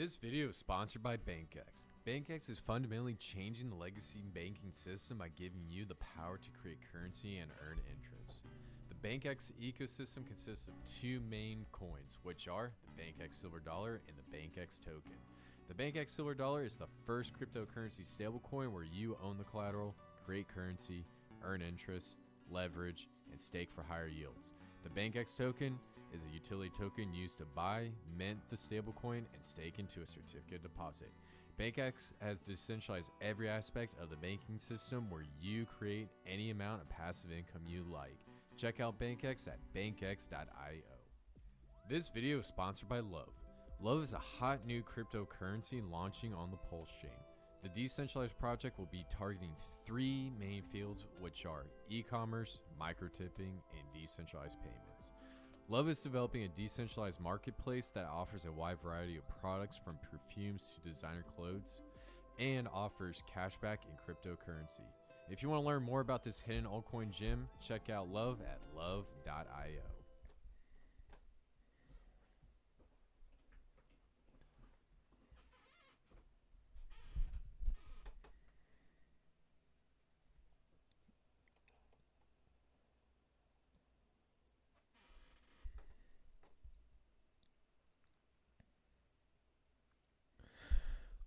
This video is sponsored by BankX. BankX is fundamentally changing the legacy banking system by giving you the power to create currency and earn interest. The BankX ecosystem consists of two main coins, which are the BankX Silver Dollar and the BankX Token. The BankX Silver Dollar is the first cryptocurrency stablecoin where you own the collateral, create currency, earn interest, leverage, and stake for higher yields. The BankX Token is a utility token used to buy, mint the stablecoin, and stake into a certificate deposit. BankX has decentralized every aspect of the banking system where you create any amount of passive income you like. Check out BankX at bankx.io. This video is sponsored by Love. Love is a hot new cryptocurrency launching on the Pulsechain. The decentralized project will be targeting three main fields, which are e-commerce, microtipping, and decentralized payments. Love is developing a decentralized marketplace that offers a wide variety of products from perfumes to designer clothes and offers cashback in cryptocurrency. If you want to learn more about this hidden altcoin gem, check out Love at love.io.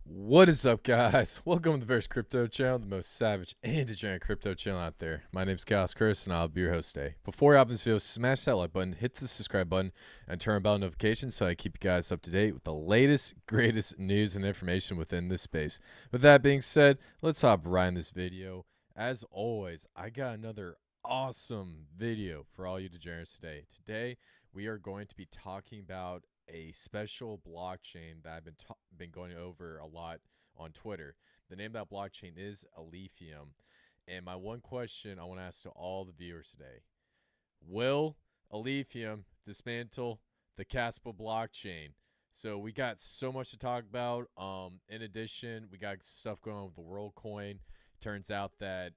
What is up, guys? Welcome to the first crypto channel, the most savage and degenerate crypto channel out there. My name is Khaos Kris, and I'll be your host today. Before we hop in this video, smash that like button, hit the subscribe button, and turn on bell notifications so I keep you guys up to date with the latest, greatest news and information within this space. With that being said, let's hop right in this video. As always, I got another awesome video for all you degenerates today. Today, we are going to be talking about a special blockchain that I've been going over a lot on Twitter. The name of that blockchain is Alephium. And my one question I want to ask to all the viewers today: will Ethereum dismantle the Caspa blockchain? So we got so much to talk about. In addition, we got stuff going on with the WorldCoin. Turns out that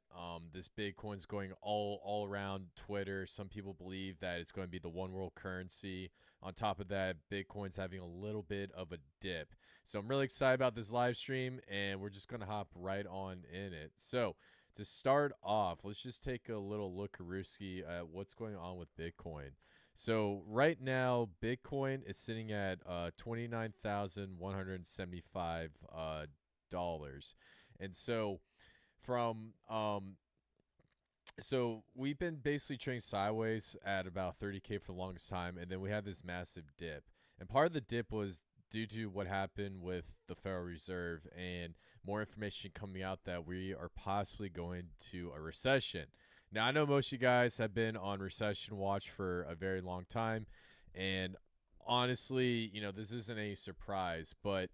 this Bitcoin's going all around Twitter. Some people believe that it's going to be the one world currency. On top of that, Bitcoin's having a little bit of a dip. So I'm really excited about this live stream, and we're just going to hop right on in it. So to start off, let's just take a little look-a-rooski at what's going on with Bitcoin. So right now, Bitcoin is sitting at $29,175 dollars. And so so we've been basically trading sideways at about 30K for the longest time, and then we had this massive dip. And part of the dip was due to what happened with the Federal Reserve and more information coming out that we are possibly going to a recession. Now, I know most of you guys have been on recession watch for a very long time, and honestly, you know, this isn't a surprise, but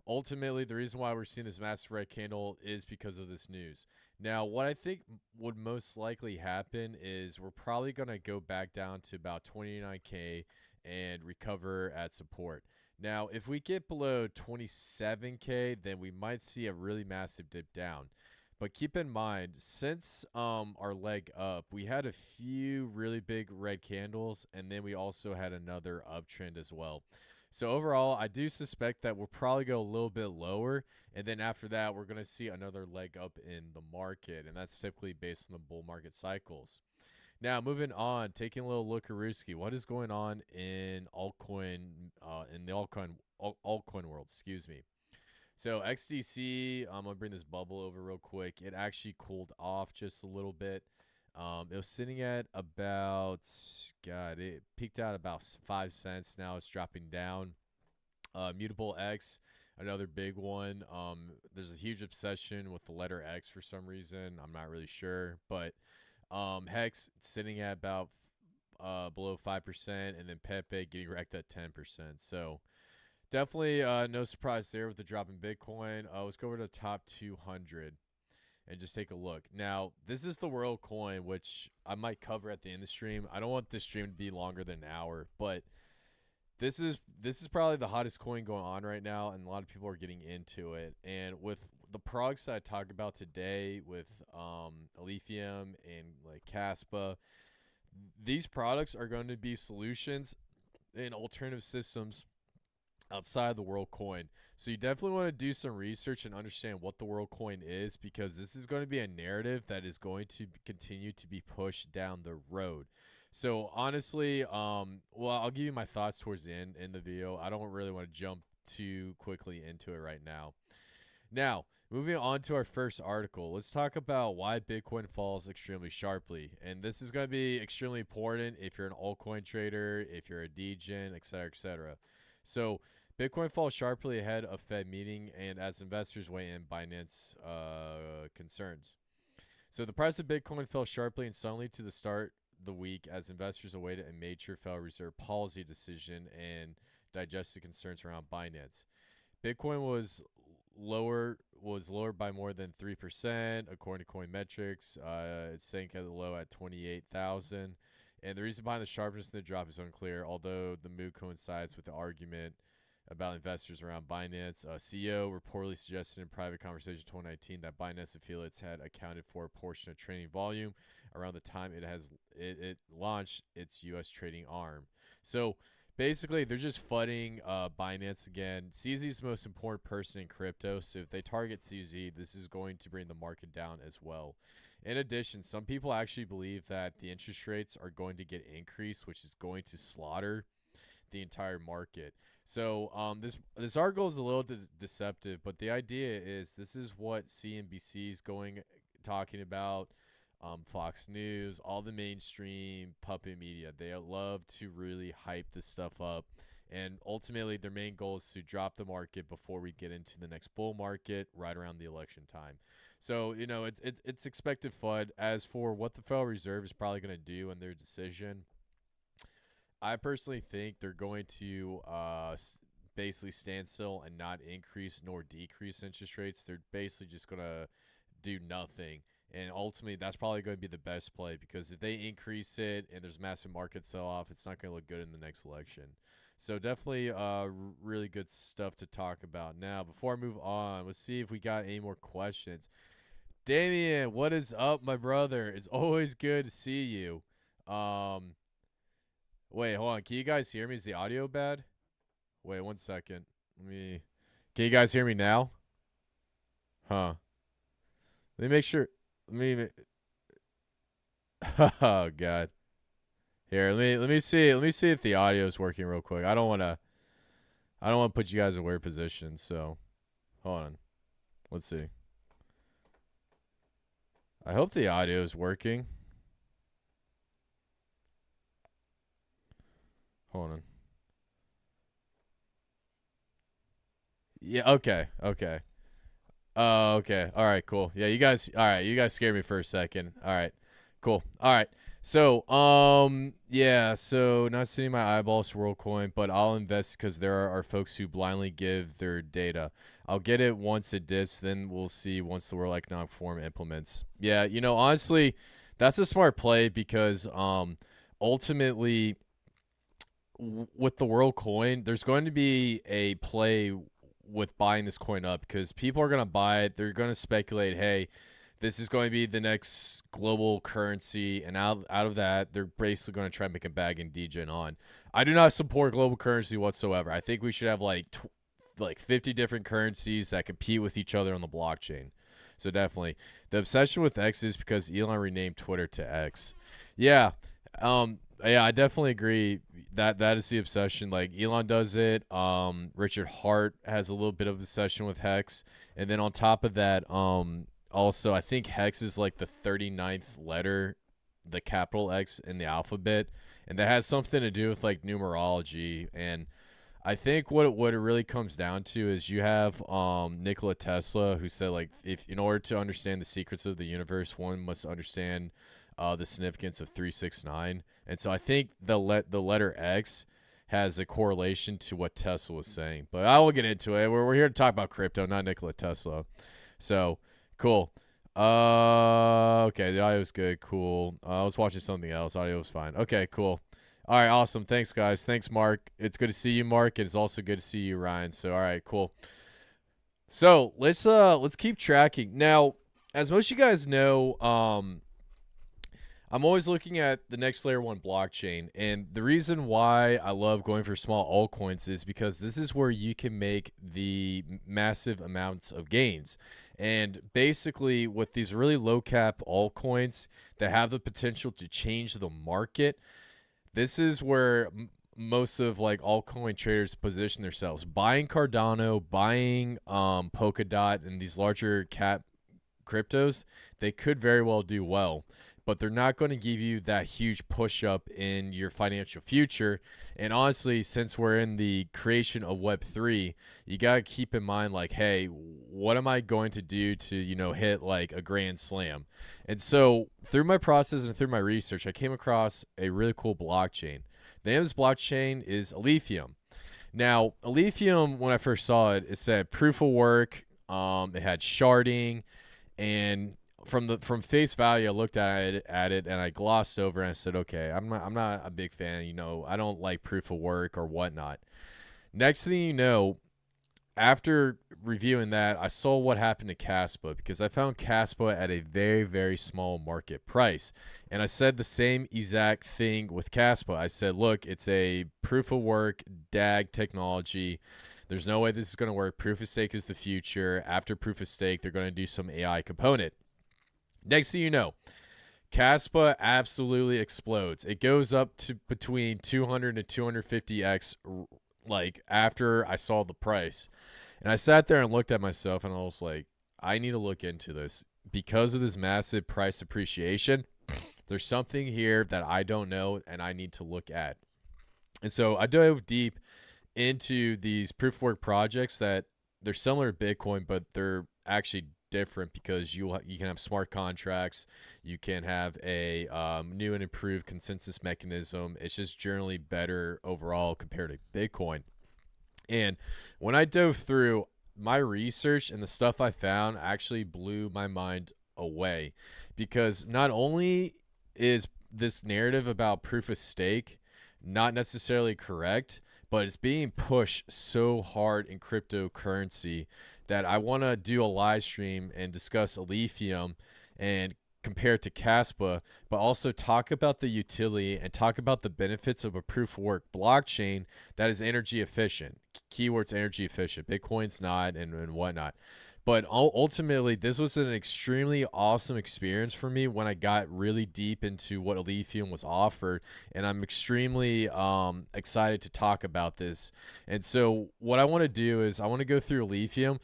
ultimately, the reason why we're seeing this massive red candle is because of this news. Now, what I think would most likely happen is we're probably going to go back down to about 29K and recover at support. Now, if we get below 27K, then we might see a really massive dip down. But keep in mind, since our leg up, we had a few really big red candles, and then we also had another uptrend as well. So overall, I do suspect that we'll probably go a little bit lower, and then after that, we're going to see another leg up in the market, and that's typically based on the bull market cycles. Now, moving on, taking a little look-a-rooski, what is going on in the altcoin world, excuse me. So XDC, I'm going to bring this bubble over real quick. It actually cooled off just a little bit. It was sitting at about, it peaked out about 5 cents. Now it's dropping down. Mutable X, another big one. There's a huge obsession with the letter X for some reason. I'm not really sure. But Hex sitting at about below 5%. And then Pepe getting wrecked at 10%. So definitely no surprise there with the drop in Bitcoin. Let's go over to the top 200. And just take a look. Now, this is the WorldCoin, which I might cover at the end of the stream. I don't want this stream to be longer than an hour, but this is probably the hottest coin going on right now, and a lot of people are getting into it. And with the products that I talk about today, with Elithium and like Caspa, these products are going to be solutions in alternative systems outside the world coin. So you definitely want to do some research and understand what the world coin is, because this is going to be a narrative that is going to continue to be pushed down the road. So honestly, well, I'll give you my thoughts towards the end in the video. I don't really want to jump too quickly into it right now. Now, moving on to our first article, let's talk about why Bitcoin falls extremely sharply. And this is going to be extremely important if you're an altcoin trader, if you're a degen, etc., etc. So Bitcoin falls sharply ahead of Fed meeting and as investors weigh in Binance concerns. So the price of Bitcoin fell sharply and suddenly to the start the week as investors awaited a major Federal Reserve policy decision and digested concerns around Binance. Bitcoin was lower by more than 3% according to Coinmetrics. It sank at the low at 28,000. And the reason behind the sharpness of the drop is unclear, although the move coincides with the argument about investors around Binance. CEO reportedly suggested in private conversation 2019 that Binance affiliates had accounted for a portion of trading volume around the time it launched its U.S. trading arm. So basically, they're just flooding Binance again. CZ is the most important person in crypto, so if they target CZ, this is going to bring the market down as well. In addition, some people actually believe that the interest rates are going to get increased, which is going to slaughter the entire market. So this article is a little deceptive, but the idea is this is what CNBC is talking about. Fox News, all the mainstream puppet media, they love to really hype this stuff up, and ultimately their main goal is to drop the market before we get into the next bull market right around the election time. So you know it's expected FUD. As for what the Federal Reserve is probably going to do in their decision, I personally think they're going to basically stand still and not increase nor decrease interest rates. They're basically just going to do nothing. And ultimately, that's probably going to be the best play, because if they increase it and there's massive market sell-off, it's not going to look good in the next election. So definitely really good stuff to talk about. Now, before I move on, let's see if we got any more questions. Damien, what is up, my brother? It's always good to see you. Wait, hold on. Can you guys hear me? Is the audio bad? Wait, 1 second. Can you guys hear me now? Huh. Let me make sure. Oh God. Here, let me see if the audio is working real quick. I don't want to put you guys in a weird position, so hold on. Let's see. I hope the audio is working. Hold on. Yeah, okay. Oh, okay. All right, cool. Yeah, you guys scared me for a second. All right. Cool. All right. So, yeah, so not seeing my eyeballs to WorldCoin, but I'll invest because there are folks who blindly give their data. I'll get it once it dips, then we'll see once the World Economic Forum implements. Yeah, you know, honestly, that's a smart play because ultimately with the WorldCoin, there's going to be a play with buying this coin up because people are going to buy it. They're going to speculate, hey, this is going to be the next global currency, and out of that, they're basically going to try and make a bag and degen on. I do not support global currency whatsoever. I think we should have like 50 different currencies that compete with each other on the blockchain. So definitely. The obsession with X is because Elon renamed Twitter to X. Yeah. Yeah, I definitely agree that is the obsession. Like Elon does it. Richard Heart has a little bit of obsession with Hex. And then on top of that, also, I think Hex is like the 39th letter, the capital X in the alphabet, and that has something to do with like numerology. And I think what it really comes down to is you have Nikola Tesla, who said like if in order to understand the secrets of the universe, one must understand the significance of 369. And so I think the letter X has a correlation to what Tesla was saying. But I will get into it. We're here to talk about crypto, not Nikola Tesla. So. Cool. Okay, the audio is good. Cool. I was watching something else. Audio was fine. Okay, cool. All right, awesome. Thanks, guys. Thanks, Mark. It's good to see you, Mark. It's also good to see you, Ryan. So, all right, cool. So let's keep tracking. Now, as most of you guys know, I'm always looking at the next layer one blockchain. And the reason why I love going for small altcoins is because this is where you can make the massive amounts of gains. And basically, with these really low cap altcoins that have the potential to change the market, this is where most of like altcoin traders position themselves. Buying Cardano, buying Polkadot, and these larger cap cryptos, they could very well do well, but they're not going to give you that huge push up in your financial future. And honestly, since we're in the creation of Web3, you got to keep in mind, like, hey, what am I going to do to, hit like a grand slam? And so through my process and through my research, I came across a really cool blockchain. The name of this blockchain is Elithium. Now, Elithium, when I first saw it, it said proof of work. It had sharding. And from face value, I looked at it and I glossed over and I said, okay, I'm not a big fan. I don't like proof of work or whatnot. Next thing you know, after reviewing that, I saw what happened to Caspa, because I found Caspa at a very, very small market price. And I said the same exact thing with Caspa. I said, look, it's a proof of work DAG technology. There's no way this is going to work. Proof of stake is the future. After proof of stake, they're going to do some AI component. Next thing you know, Caspa absolutely explodes. It goes up to between 200 and 250x, like, after I saw the price. And I sat there and looked at myself and I was like, I need to look into this because of this massive price appreciation. There's something here that I don't know and I need to look at. And so I dove deep into these proof of work projects that they're similar to Bitcoin, but they're actually different because you can have smart contracts, you can have a new and improved consensus mechanism. It's just generally better overall compared to Bitcoin. And when I dove through my research and the stuff I found actually blew my mind away, because not only is this narrative about proof of stake not necessarily correct, but it's being pushed so hard in cryptocurrency that I want to do a live stream and discuss Alephium and compare it to Caspa, but also talk about the utility and talk about the benefits of a proof of work blockchain that is energy efficient. Keywords energy efficient. Bitcoin's not, and whatnot. But ultimately, this was an extremely awesome experience for me when I got really deep into what Ethereum was offered, and I'm extremely excited to talk about this. And so what I want to do is I want to go through Ethereum,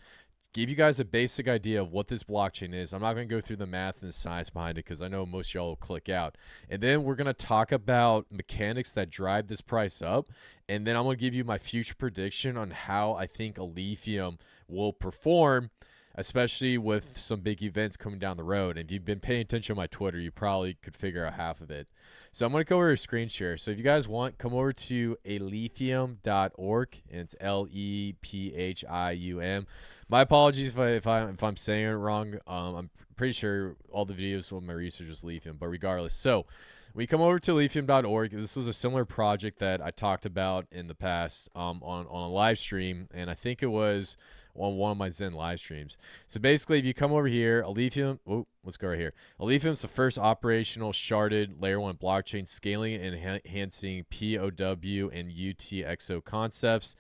give you guys a basic idea of what this blockchain is. I'm not going to go through the math and the science behind it because I know most y'all will click out. And then we're going to talk about mechanics that drive this price up. And then I'm going to give you my future prediction on how I think Ethereum will perform, especially with some big events coming down the road. And if you've been paying attention on my Twitter, you probably could figure out half of it. So I'm going to go over a screen share. So if you guys want, come over to Elithium.org, and it's Lephium. My apologies if I'm saying it wrong. I'm pretty sure all the videos of my research was Lithium, but regardless. So we come over to Lithium.org. This was a similar project that I talked about in the past on a live stream, and I think it was on one of my Zen live streams. So basically, if you come over here, Ethereum, let's go right here. Ethereum is the first operational sharded layer 1 blockchain, scaling and enhancing POW and UTXO concepts.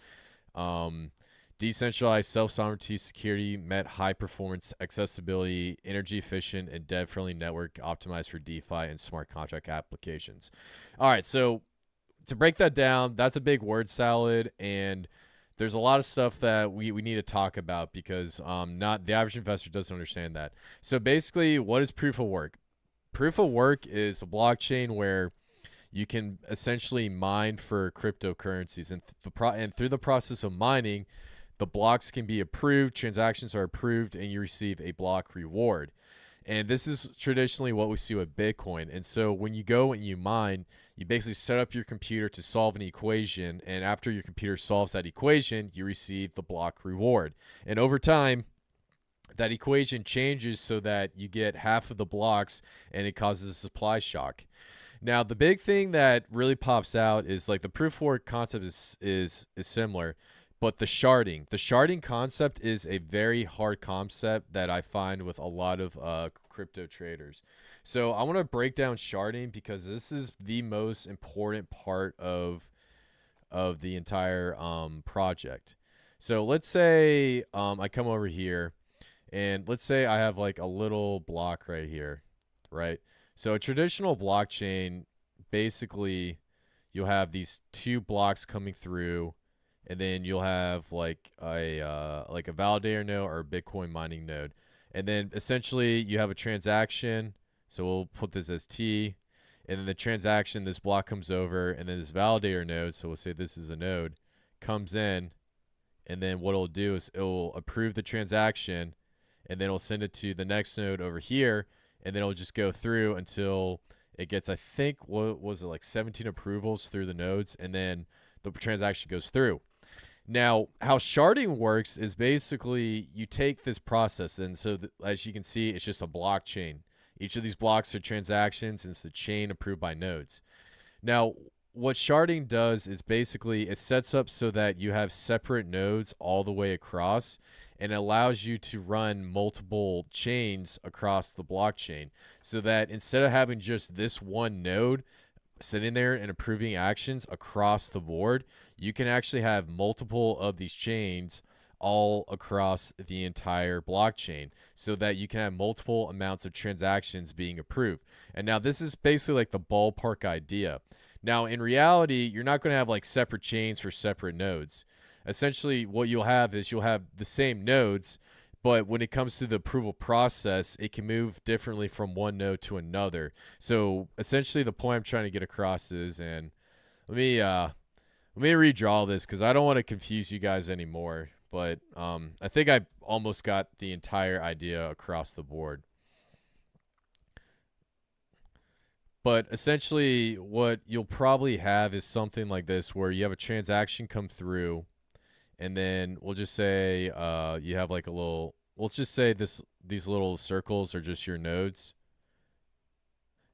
Decentralized, self-sovereignty, security, met high performance, accessibility, energy efficient, and dev-friendly network optimized for DeFi and smart contract applications. All right, so to break that down, that's a big word salad, and there's a lot of stuff that we need to talk about because not the average investor doesn't understand that. So basically, what is proof of work? Proof of work is a blockchain where you can essentially mine for cryptocurrencies, and through the process of mining, the blocks can be approved, transactions are approved, and you receive a block reward. And this is traditionally what we see with Bitcoin. And so when you go and you mine, you basically set up your computer to solve an equation, and after your computer solves that equation, you receive the block reward. And over time, that equation changes so that you get half of the blocks, and it causes a supply shock. Now, the big thing that really pops out is like the proof of work concept is similar, But the sharding concept is a very hard concept that I find with a lot of crypto traders. So I want to break down sharding because this is the most important part of the entire project. So let's say I come over here and let's say I have like a little block right here, right? So a traditional blockchain, basically you'll have these two blocks coming through, and then you'll have like a validator node or a Bitcoin mining node. And then essentially you have a transaction. So we'll put this as T, and then the transaction, this block comes over, and then this validator node, so we'll say this is a node, comes in, and then what it'll do is it'll approve the transaction, and then it'll send it to the next node over here, and then it'll just go through until it gets, I think, what was it, like 17 approvals through the nodes, and then the transaction goes through. Now, how sharding works is basically you take this process, and so as you can see, it's just a blockchain. Each of these blocks are transactions, and it's the chain approved by nodes. Now, what sharding does is basically it sets up so that you have separate nodes all the way across, and it allows you to run multiple chains across the blockchain, so that instead of having just this one node sitting there and approving actions across the board, you can actually have multiple of these chains all across the entire blockchain, so that you can have multiple amounts of transactions being approved. And now this is basically like the ballpark idea. Now in reality, you're not going to have like separate chains for separate nodes. Essentially what you'll have is you'll have the same nodes, but when it comes to the approval process, it can move differently from one node to another. So essentially the point I'm trying to get across is, and let me redraw this because I don't want to confuse you guys anymore. But I think I almost got the entire idea across the board. But essentially what you'll probably have is something like this, where you have a transaction come through, and then we'll just say you have like a little, we'll just say these little circles are just your nodes.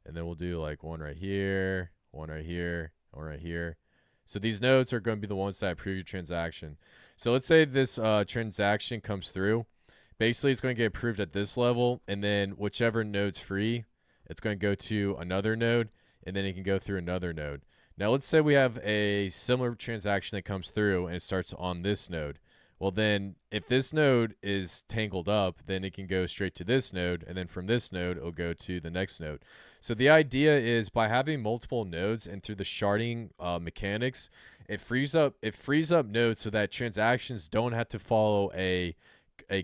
And then we'll do like one right here, one right here, one right here. So these nodes are going to be the ones that approve your transaction. So let's say this transaction comes through. Basically, it's going to get approved at this level, and then whichever node's free, it's going to go to another node, and then it can go through another node. Now, let's say we have a similar transaction that comes through, and it starts on this node. Well, then if this node is tangled up, then it can go straight to this node, and then from this node, it'll go to the next node. So the idea is by having multiple nodes and through the sharding mechanics, it frees up nodes so that transactions don't have to follow a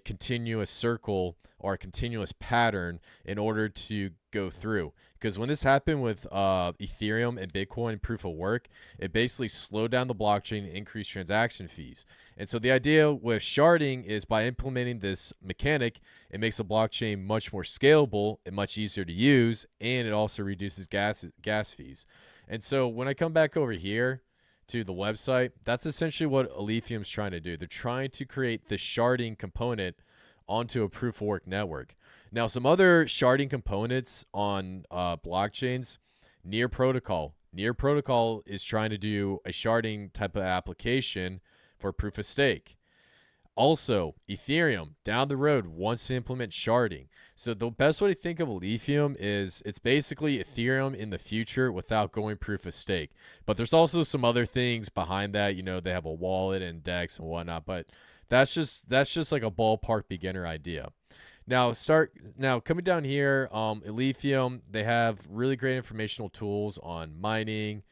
continuous circle or a continuous pattern in order to go through. Because when this happened with Ethereum and Bitcoin proof of work, it basically slowed down the blockchain and increased transaction fees. And so the idea with sharding is by implementing this mechanic, it makes the blockchain much more scalable and much easier to use, and it also reduces gas fees. And so when I come back over here to the website, that's essentially what Elithium is trying to do. They're trying to create the sharding component onto a proof of work network. Now, some other sharding components on blockchains, Near Protocol. Near Protocol is trying to do a sharding type of application for proof of stake. Also, Ethereum down the road wants to implement sharding. So the best way to think of Lithium is it's basically Ethereum in the future without going proof of stake. But there's also some other things behind that. You know, they have a wallet and DEX and whatnot. But that's just like a ballpark beginner idea. Now coming down here, Elithium, they have really great informational tools on mining,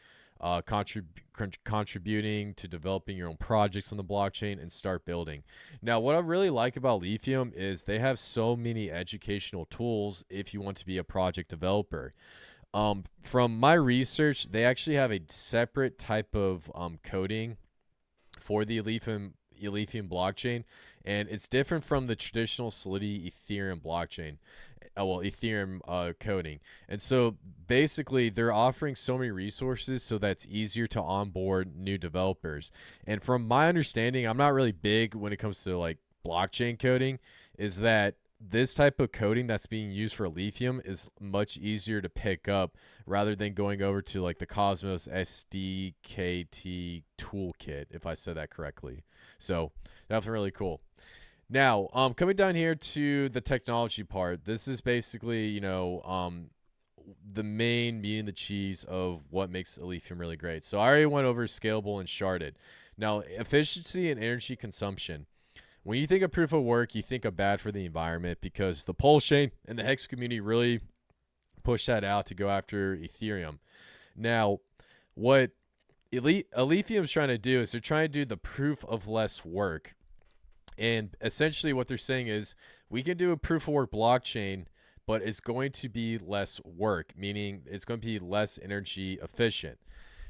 contributing to developing your own projects on the blockchain, and start building. Now, what I really like about Lithium is they have so many educational tools if you want to be a project developer. From my research, they actually have a separate type of coding for the Elithium blockchain, and it's different from the traditional Solidity Ethereum blockchain. Ethereum coding. And so basically they're offering so many resources so that it's easier to onboard new developers. And from my understanding, I'm not really big when it comes to like blockchain coding, is that this type of coding that's being used for Elithium is much easier to pick up rather than going over to like the Cosmos SDKT toolkit, if I said that correctly. So definitely really cool. Now, coming down here to the technology part, this is basically, you know, the main meat and the cheese of what makes Alephium really great. So I already went over scalable and sharded. Now, efficiency and energy consumption. When you think of proof of work, you think of bad for the environment because the Pulsechain and the Hex community really push that out to go after Ethereum. Now, what Elithium is trying to do is they're trying to do the proof of less work. And essentially what they're saying is we can do a proof of work blockchain, but it's going to be less work, meaning it's going to be less energy efficient.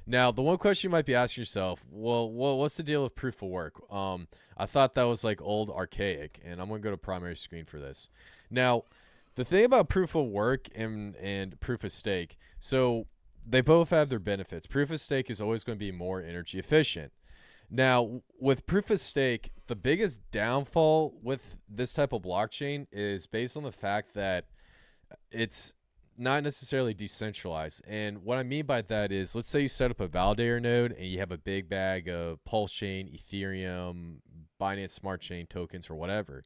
Now, the one question you might be asking yourself, well, what's the deal with proof of work? I thought that was like old archaic, and I'm going to go to primary screen for this. Now, the thing about proof of work and proof of stake, so they both have their benefits. Proof of stake is always going to be more energy efficient. Now, with proof of stake, the biggest downfall with this type of blockchain is based on the fact that it's not necessarily decentralized. And what I mean by that is, let's say you set up a validator node and you have a big bag of Pulsechain, Ethereum, Binance Smart Chain tokens or whatever.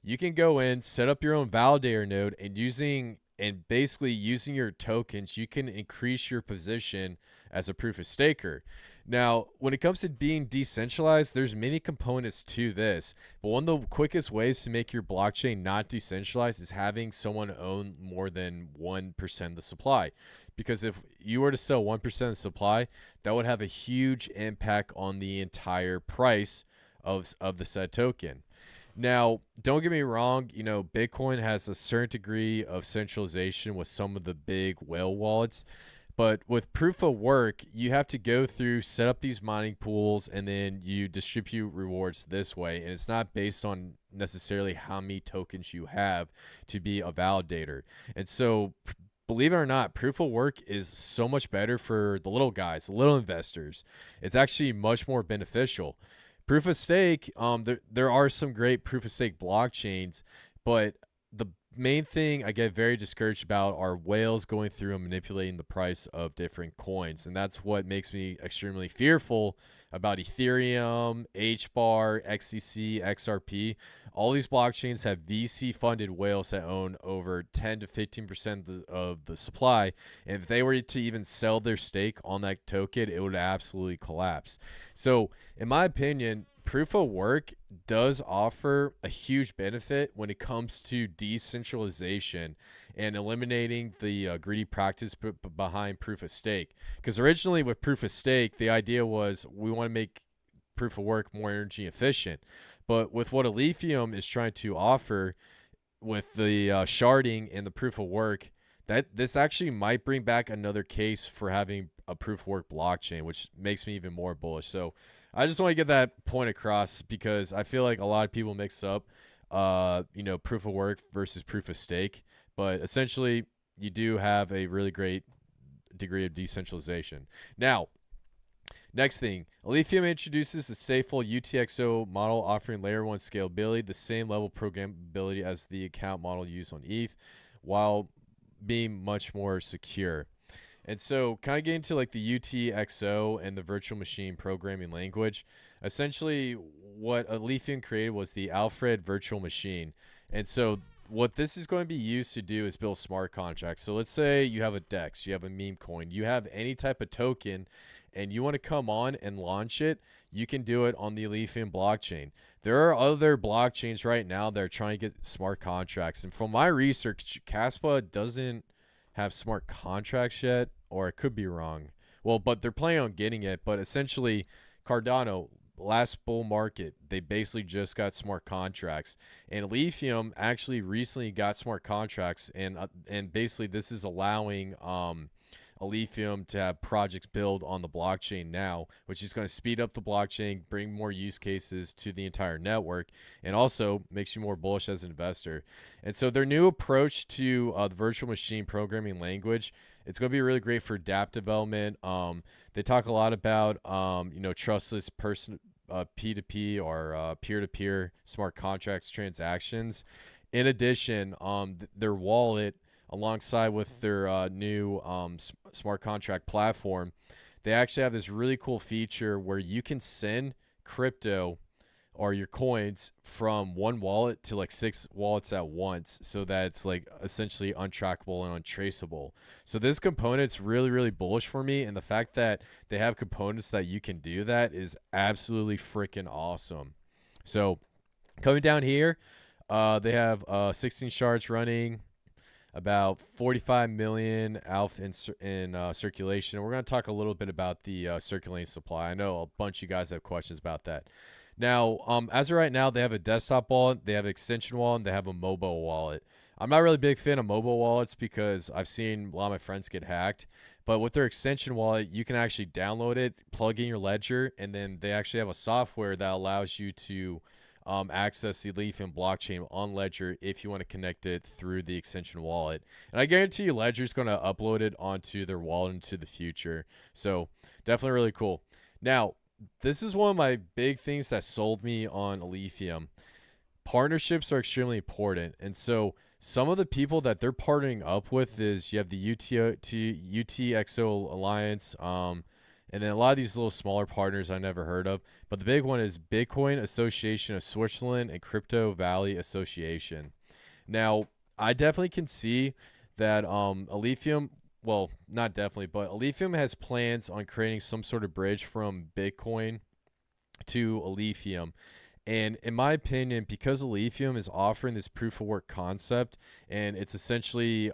You can go in, set up your own validator node, and basically using your tokens, you can increase your position as a proof of staker. Now, when it comes to being decentralized, there's many components to this, but one of the quickest ways to make your blockchain not decentralized is having someone own more than 1% of the supply. Because if you were to sell 1% of the supply, that would have a huge impact on the entire price of the said token. Now, don't get me wrong, you know, Bitcoin has a certain degree of centralization with some of the big whale wallets. But with proof of work, you have to go through, set up these mining pools, and then you distribute rewards this way. And it's not based on necessarily how many tokens you have to be a validator. And so, believe it or not, proof of work is so much better for the little guys, the little investors. It's actually much more beneficial. Proof of stake, there are some great proof of stake blockchains, but the main thing I get very discouraged about are whales going through and manipulating the price of different coins. And that's what makes me extremely fearful about Ethereum, HBAR, XCC, XRP. All these blockchains have VC funded whales that own over 10 to 15% of the supply. And if they were to even sell their stake on that token, it would absolutely collapse. So in my opinion, proof of work does offer a huge benefit when it comes to decentralization and eliminating the greedy practice behind proof of stake. Because originally with proof of stake, the idea was we want to make proof of work more energy efficient. But with what Elithium is trying to offer with the sharding and the proof of work, that this actually might bring back another case for having a proof of work blockchain, which makes me even more bullish. So I just want to get that point across because I feel like a lot of people mix up, you know, proof of work versus proof of stake. But essentially, you do have a really great degree of decentralization. Now, next thing, Elithium introduces the stateful UTXO model offering layer 1 scalability, the same level programmability as the account model used on ETH, while being much more secure. And so kind of getting to like the UTXO and the virtual machine programming language, essentially what Elithium created was the Alfred virtual machine. And so what this is going to be used to do is build smart contracts. So let's say you have a DEX, you have a meme coin, you have any type of token, and you want to come on and launch it, you can do it on the Elithium blockchain. There are other blockchains right now that are trying to get smart contracts. And from my research, Caspa doesn't have smart contracts yet, or it could be wrong. Well, but they're planning on getting it. But essentially, Cardano, last bull market, they basically just got smart contracts. And Lithium actually recently got smart contracts, and basically this is allowing Lithium to have projects build on the blockchain now, which is going to speed up the blockchain, bring more use cases to the entire network, and also makes you more bullish as an investor. And so their new approach to the virtual machine programming language, it's going to be really great for dApp development. They talk a lot about, you know, trustless P2P or peer-to-peer smart contracts transactions. In addition, their wallet, alongside with their new smart contract platform, they actually have this really cool feature where you can send crypto or your coins from one wallet to like 6 wallets at once, so that it's like essentially untrackable and untraceable. So this component's really, really bullish for me, and the fact that they have components that you can do that is absolutely freaking awesome. So coming down here, they have 16 shards running, about 45 million alpha in circulation. We're going to talk a little bit about the circulating supply. I know a bunch of you guys have questions about that. Now, as of right now, they have a desktop wallet, they have an extension wallet, and they have a mobile wallet. I'm not really a big fan of mobile wallets because I've seen a lot of my friends get hacked. But with their extension wallet, you can actually download it, plug in your ledger, and then they actually have a software that allows you to access the Elithium blockchain on Ledger if you want to connect it through the extension wallet. And I guarantee you Ledger is going to upload it onto their wallet into the future. So definitely really cool. Now, this is one of my big things that sold me on Elithium. Partnerships are extremely important. And so some of the people that they're partnering up with is you have the UTXO Alliance, and then a lot of these little smaller partners I never heard of. But the big one is Bitcoin Association of Switzerland and Crypto Valley Association. Now, I definitely can see that Alephium, well, not definitely, but Alephium has plans on creating some sort of bridge from Bitcoin to Alephium. And in my opinion, because Alephium is offering this proof of work concept, and it's essentially,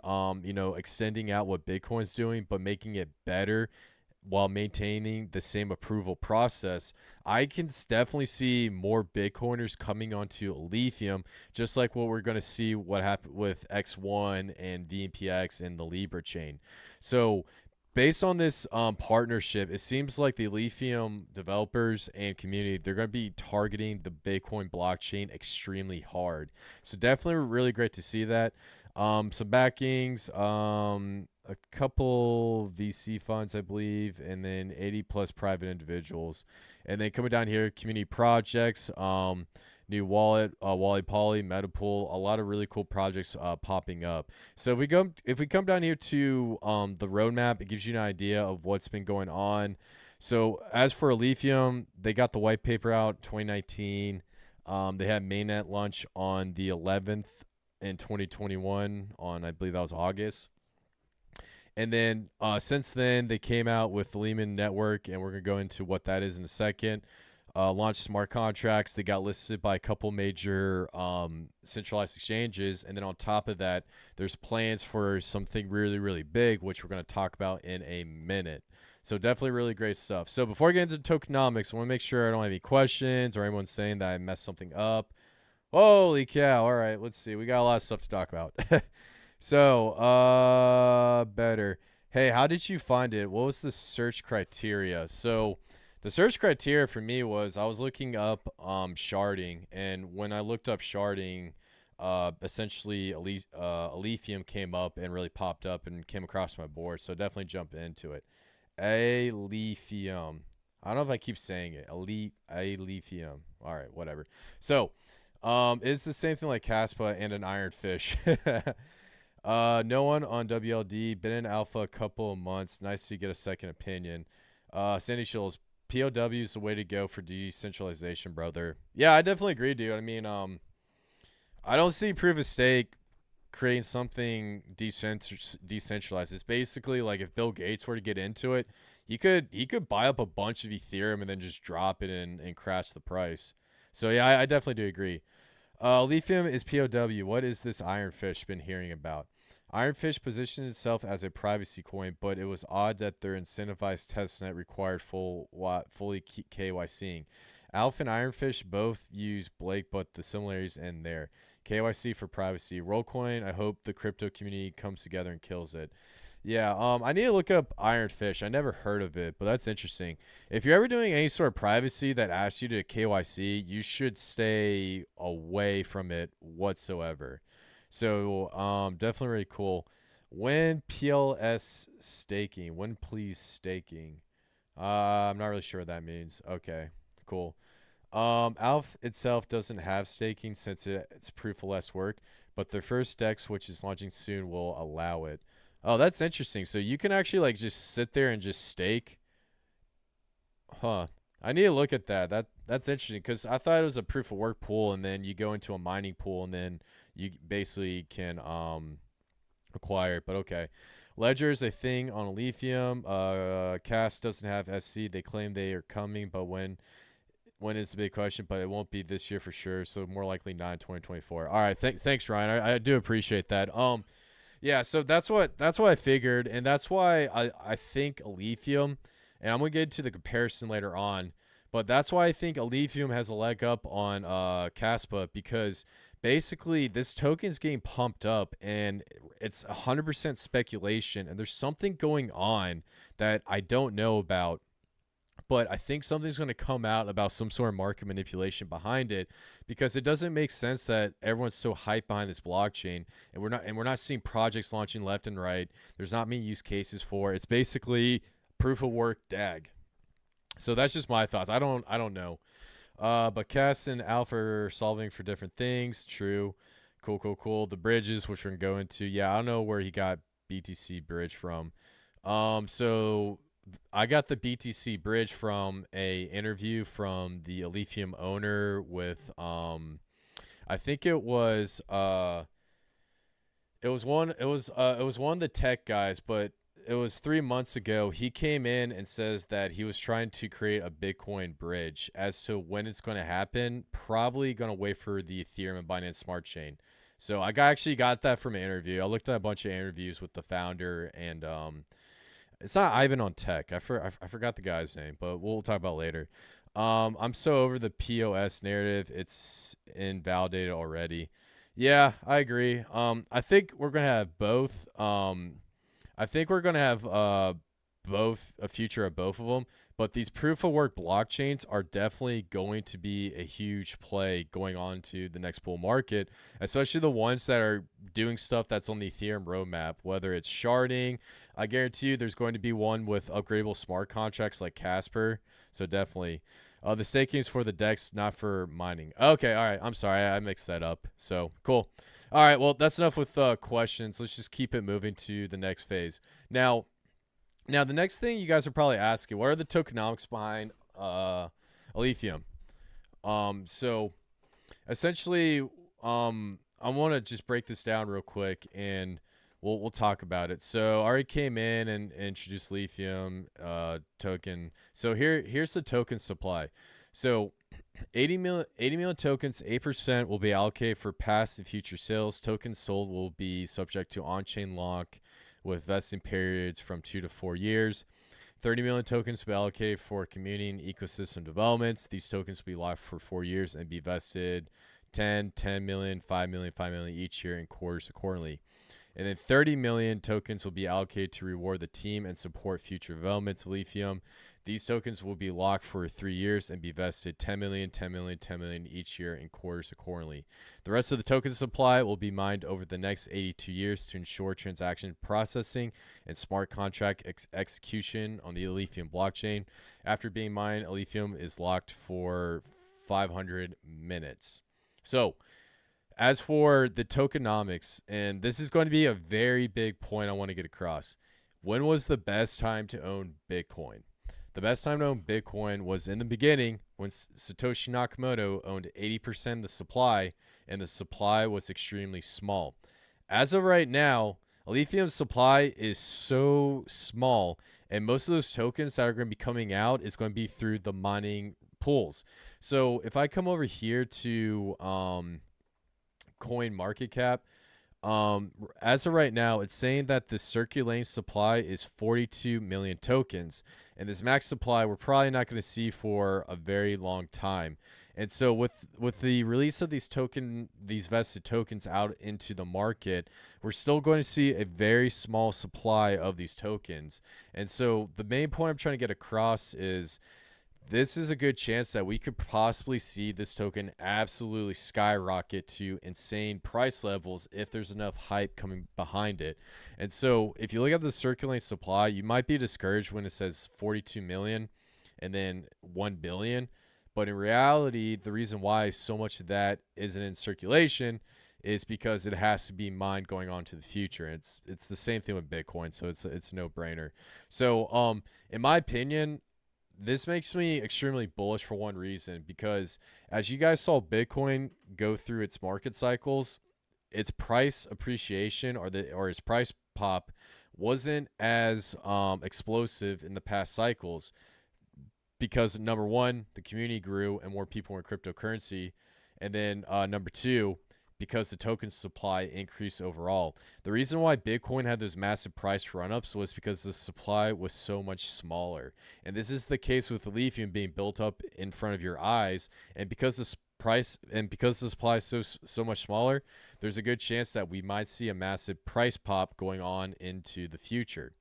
extending out what Bitcoin's doing, but making it better while maintaining the same approval process, I can definitely see more Bitcoiners coming onto Elithium, just like what we're going to see what happened with X1 and VNPX and the Libra chain. So based on this partnership, it seems like the Elithium developers and community, they're going to be targeting the Bitcoin blockchain extremely hard. So definitely really great to see that. Some backings, a couple VC funds, I believe, and then 80 plus private individuals. And then coming down here, community projects, new wallet, Wally Poly, Metapool, a lot of really cool projects popping up. So if we come down here to the roadmap, it gives you an idea of what's been going on. So as for Lithium, they got the white paper out 2019. They had mainnet launch on the 11th in 2021 on, I believe that was August. And then since then, they came out with the Lehman Network, and we're going to go into what that is in a second. Launched smart contracts. They got listed by a couple major centralized exchanges. And then on top of that, there's plans for something really, really big, which we're going to talk about in a minute. So definitely really great stuff. So before I get into tokenomics, I want to make sure I don't have any questions or anyone saying that I messed something up. Holy cow. All right, let's see. We got a lot of stuff to talk about. So, better. Hey, how did you find it? What was the search criteria? So the search criteria for me was I was looking up sharding, and when I looked up sharding, essentially Elithium came up and really popped up and came across my board. So definitely jump into it. Alephium. I don't know if I keep saying it. Alephium. All right, whatever. So, it's the same thing like Caspa and an ironfish. No one on WLD, been in alpha a couple of months. Nice to get a second opinion. Sandy Shills, POW is the way to go for decentralization, brother. Yeah, I definitely agree, dude. I mean, I don't see proof of stake creating something decentralized. It's basically like if Bill Gates were to get into it, he could buy up a bunch of Ethereum and then just drop it and crash the price. So yeah, I definitely do agree. Lithium is POW. What is this ironfish been hearing about? Ironfish positioned itself as a privacy coin, but it was odd that their incentivized testnet required fully KYCing. Alpha and Ironfish both use Blake, but the similarities end there. KYC for privacy. Rollcoin, I hope the crypto community comes together and kills it. Yeah, I need to look up Ironfish. I never heard of it, but that's interesting. If you're ever doing any sort of privacy that asks you to KYC, you should stay away from it whatsoever. So, definitely really cool. When PLS staking? When please staking? I'm not really sure what that means. Okay, cool. Alpha itself doesn't have staking since it's proof of less work, but the first DEX, which is launching soon, will allow it. Oh, that's interesting. So you can actually like just sit there and just stake. Huh. I need to look at that. That's interesting because I thought it was a proof of work pool, and then you go into a mining pool, and then you basically can acquire it. But okay, Ledger is a thing on Elithium. Cast doesn't have SC. They claim they are coming, but when is the big question? But it won't be this year for sure. So more likely not in 2024. All right, thanks Ryan. I do appreciate that. Yeah. So that's what I figured, and that's why I think Elithium. And I'm going to get to the comparison later on. But that's why I think Alephium has a leg up on Caspa, because basically this token's getting pumped up and it's 100% speculation. And there's something going on that I don't know about. But I think something's going to come out about some sort of market manipulation behind it, because it doesn't make sense that everyone's so hyped behind this blockchain and we're not seeing projects launching left and right. There's not many use cases for it. It's basically proof of work DAG. So that's just my thoughts. I don't know. But Cass and Alpha are solving for different things. True. Cool. The bridges, which we're gonna go into. Yeah, I don't know where he got BTC bridge from. So I got the BTC bridge from a interview from the Elithium owner with I think it was one of the tech guys, but it was 3 months ago. He came in and says that he was trying to create a Bitcoin bridge. As to when it's going to happen, probably going to wait for the Ethereum and Binance Smart Chain. So I actually got that from an interview. I looked at a bunch of interviews with the founder, and it's not Ivan on Tech. I forgot the guy's name, but we'll talk about it later. I'm so over the POS narrative. It's invalidated already. Yeah, I agree. I think we're going to have both. I think we're going to have a future of both of them, but these proof of work blockchains are definitely going to be a huge play going on to the next bull market, especially the ones that are doing stuff that's on the Ethereum roadmap, whether it's sharding. I guarantee you there's going to be one with upgradable smart contracts like Casper. So definitely. The staking is for the DEX, not for mining. Okay, all right. I'm sorry. I mixed that up. So cool. All right, well, that's enough with questions. Let's just keep it moving to the next phase. Now, the next thing you guys are probably asking, what are the tokenomics behind Elithium? So essentially, I want to just break this down real quick, and we'll talk about it. So I already came in and introduced Lithium token. So here's the token supply. So 80 million tokens, 8% will be allocated for past and future sales. Tokens sold will be subject to on-chain lock with vesting periods from 2 to 4 years. 30 million tokens will be allocated for community and ecosystem developments. These tokens will be locked for 4 years and be vested 10 million, 5 million, 5 million each year in quarters accordingly. And then 30 million tokens will be allocated to reward the team and support future developments of Lithium. These tokens will be locked for 3 years and be vested 10 million, 10 million, 10 million each year in quarters accordingly. The rest of the token supply will be mined over the next 82 years to ensure transaction processing and smart contract execution on the Elithium blockchain. After being mined, Elithium is locked for 500 minutes. So, as for the tokenomics, and this is going to be a very big point I want to get across. When was the best time to own Bitcoin? The best time to own Bitcoin was in the beginning when Satoshi Nakamoto owned 80% of the supply, and the supply was extremely small. As of right now, Lithium's supply is so small, and most of those tokens that are going to be coming out is going to be through the mining pools. So if I come over here to coin market cap, as of right now, it's saying that the circulating supply is 42 million tokens, and this max supply we're probably not going to see for a very long time. And so with the release of these vested tokens out into the market, we're still going to see a very small supply of these tokens. And so the main point I'm trying to get across is this is a good chance that we could possibly see this token absolutely skyrocket to insane price levels if there's enough hype coming behind it. And so if you look at the circulating supply, you might be discouraged when it says 42 million and then 1 billion. But in reality, the reason why so much of that isn't in circulation is because it has to be mined going on to the future. It's the same thing with Bitcoin, so it's a no-brainer. So in my opinion, this makes me extremely bullish for one reason, because as you guys saw Bitcoin go through its market cycles, its price appreciation or its price pop wasn't as explosive in the past cycles, because number one, the community grew and more people were in cryptocurrency, and then number two, because the token supply increased overall. The reason why Bitcoin had those massive price run-ups was because the supply was so much smaller. And this is the case with Elithium being built up in front of your eyes. And because the supply is so much smaller, there's a good chance that we might see a massive price pop going on into the future.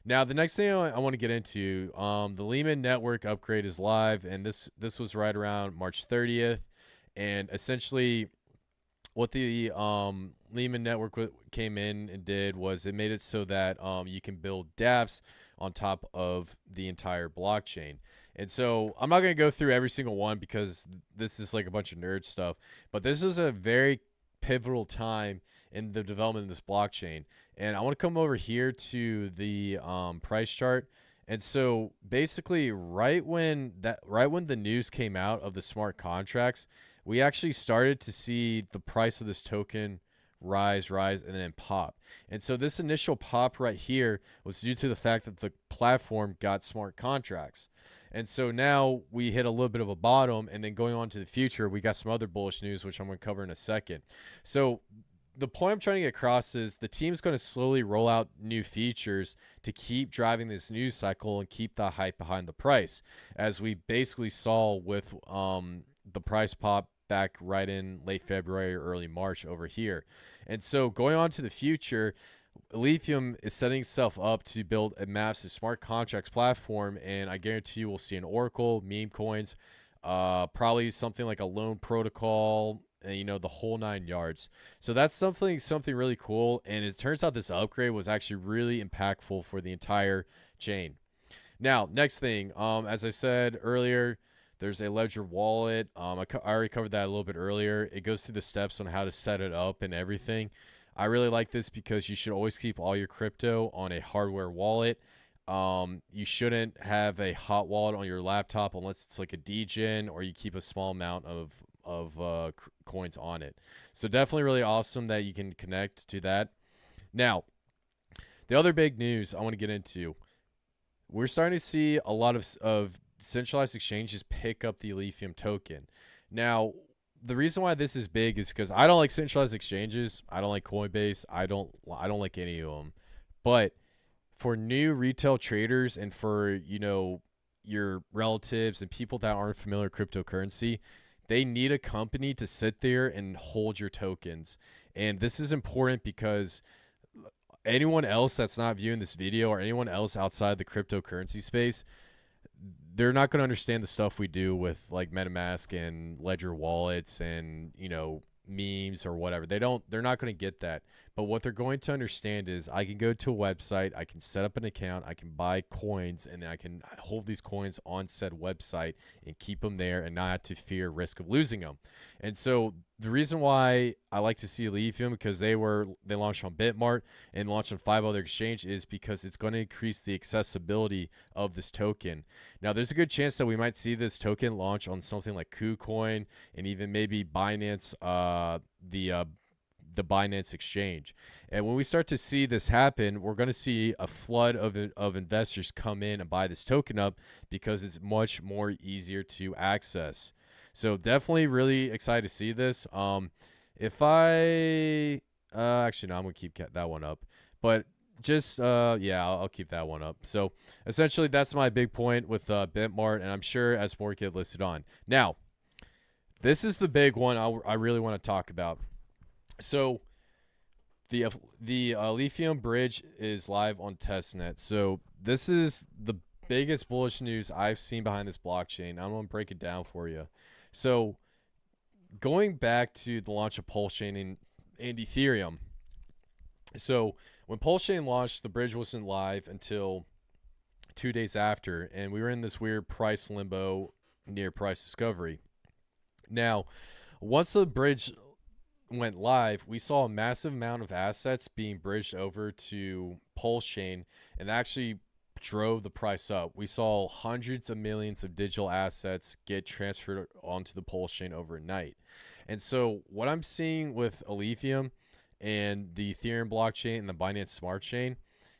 Now, the next thing I want to get into, the Lehman network upgrade is live, and this was right around March 30th. And essentially, what the Lehman network came in and did was it made it so that you can build dApps on top of the entire blockchain. And so I'm not going to go through every single one because this is like a bunch of nerd stuff, but this is a very pivotal time in the development of this blockchain. And I want to come over here to the price chart. And so basically right when the news came out of the smart contracts, we actually started to see the price of this token rise, and then pop. And so this initial pop right here was due to the fact that the platform got smart contracts. And so now we hit a little bit of a bottom, and then going on to the future, we got some other bullish news, which I'm going to cover in a second. So the point I'm trying to get across is the team's going to slowly roll out new features to keep driving this news cycle and keep the hype behind the price, as we basically saw with the price pop back right in late February or early March over here. And so going on to the future, Elithium is setting itself up to build a massive smart contracts platform, and I guarantee you we'll see an Oracle, meme coins, probably something like a loan protocol, and you know, the whole 9 yards. So that's something really cool, and it turns out this upgrade was actually really impactful for the entire chain. Now, next thing, as I said earlier, there's a Ledger wallet. I already covered that a little bit earlier. It goes through the steps on how to set it up and everything. I really like this because you should always keep all your crypto on a hardware wallet. You shouldn't have a hot wallet on your laptop unless it's like a degen, or you keep a small amount of coins on it. So definitely really awesome that you can connect to that. Now, the other big news I want to get into, we're starting to see a lot of centralized exchanges pick up the Elithium token. Now, the reason why this is big is because I don't like centralized exchanges. I don't like Coinbase. I don't like any of them. But for new retail traders and for, you know, your relatives and people that aren't familiar with cryptocurrency, they need a company to sit there and hold your tokens. And this is important because anyone else that's not viewing this video, or anyone else outside the cryptocurrency space, they're not going to understand the stuff we do with like MetaMask and Ledger wallets and, you know, memes or whatever. They're not going to get that. But what they're going to understand is I can go to a website, I can set up an account, I can buy coins, and I can hold these coins on said website and keep them there and not have to fear risk of losing them. And so the reason why I like to see Elithium, because they launched on Bitmart and launched on 5 other exchanges, is because it's going to increase the accessibility of this token. Now, there's a good chance that we might see this token launch on something like KuCoin and even maybe Binance, the Binance exchange. And when we start to see this happen, we're going to see a flood of investors come in and buy this token up because it's much more easier to access. So definitely really excited to see this. If I actually no, I'm gonna keep that one up, but just yeah, I'll keep that one up. So essentially that's my big point with Bitmart, and I'm sure as more get listed on. Now, this is the big one I really want to talk about. So the Lithium bridge is live on testnet. So this is the biggest bullish news I've seen behind this blockchain. I'm going to break it down for you. So going back to the launch of Pulsechain and Ethereum. So when Pulsechain launched, the bridge wasn't live until 2 days after, and we were in this weird price limbo near price discovery. Now, once the bridge went live, we saw a massive amount of assets being bridged over to Pulsechain, and actually drove the price up. We saw hundreds of millions of digital assets get transferred onto the Pulsechain overnight. And so what I'm seeing with Elithium and the Ethereum blockchain and the Binance Smart Chain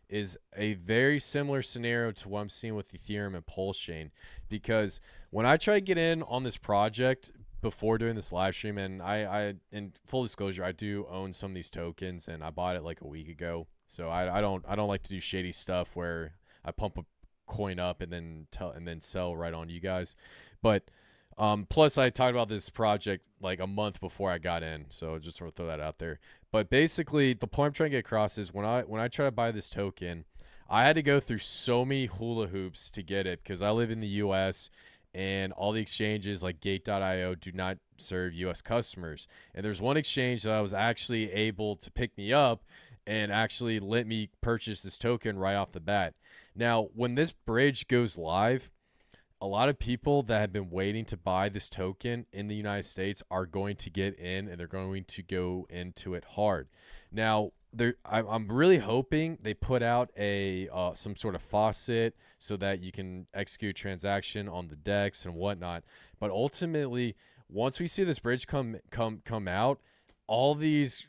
is a very similar scenario to what I'm seeing with Ethereum and Pulsechain. Because when I try to get in on this project before doing this live stream, and I in full disclosure, I do own some of these tokens, and I bought it like a week ago. So I don't like to do shady stuff where I pump a coin up and then sell right on you guys. But plus I talked about this project like a month before I got in, so just sort of throw that out there. But basically, the point I'm trying to get across is when I try to buy this token, I had to go through so many hula hoops to get it because I live in the U.S. and all the exchanges like Gate.io do not serve U.S. customers. And there's one exchange that I was actually able to pick me up and actually let me purchase this token right off the bat. Now, when this bridge goes live, a lot of people that have been waiting to buy this token in the United States are going to get in, and they're going to go into it hard. Now, I'm really hoping they put out a some sort of faucet so that you can execute a transaction on the DEX and whatnot. But ultimately, once we see this bridge come out, all these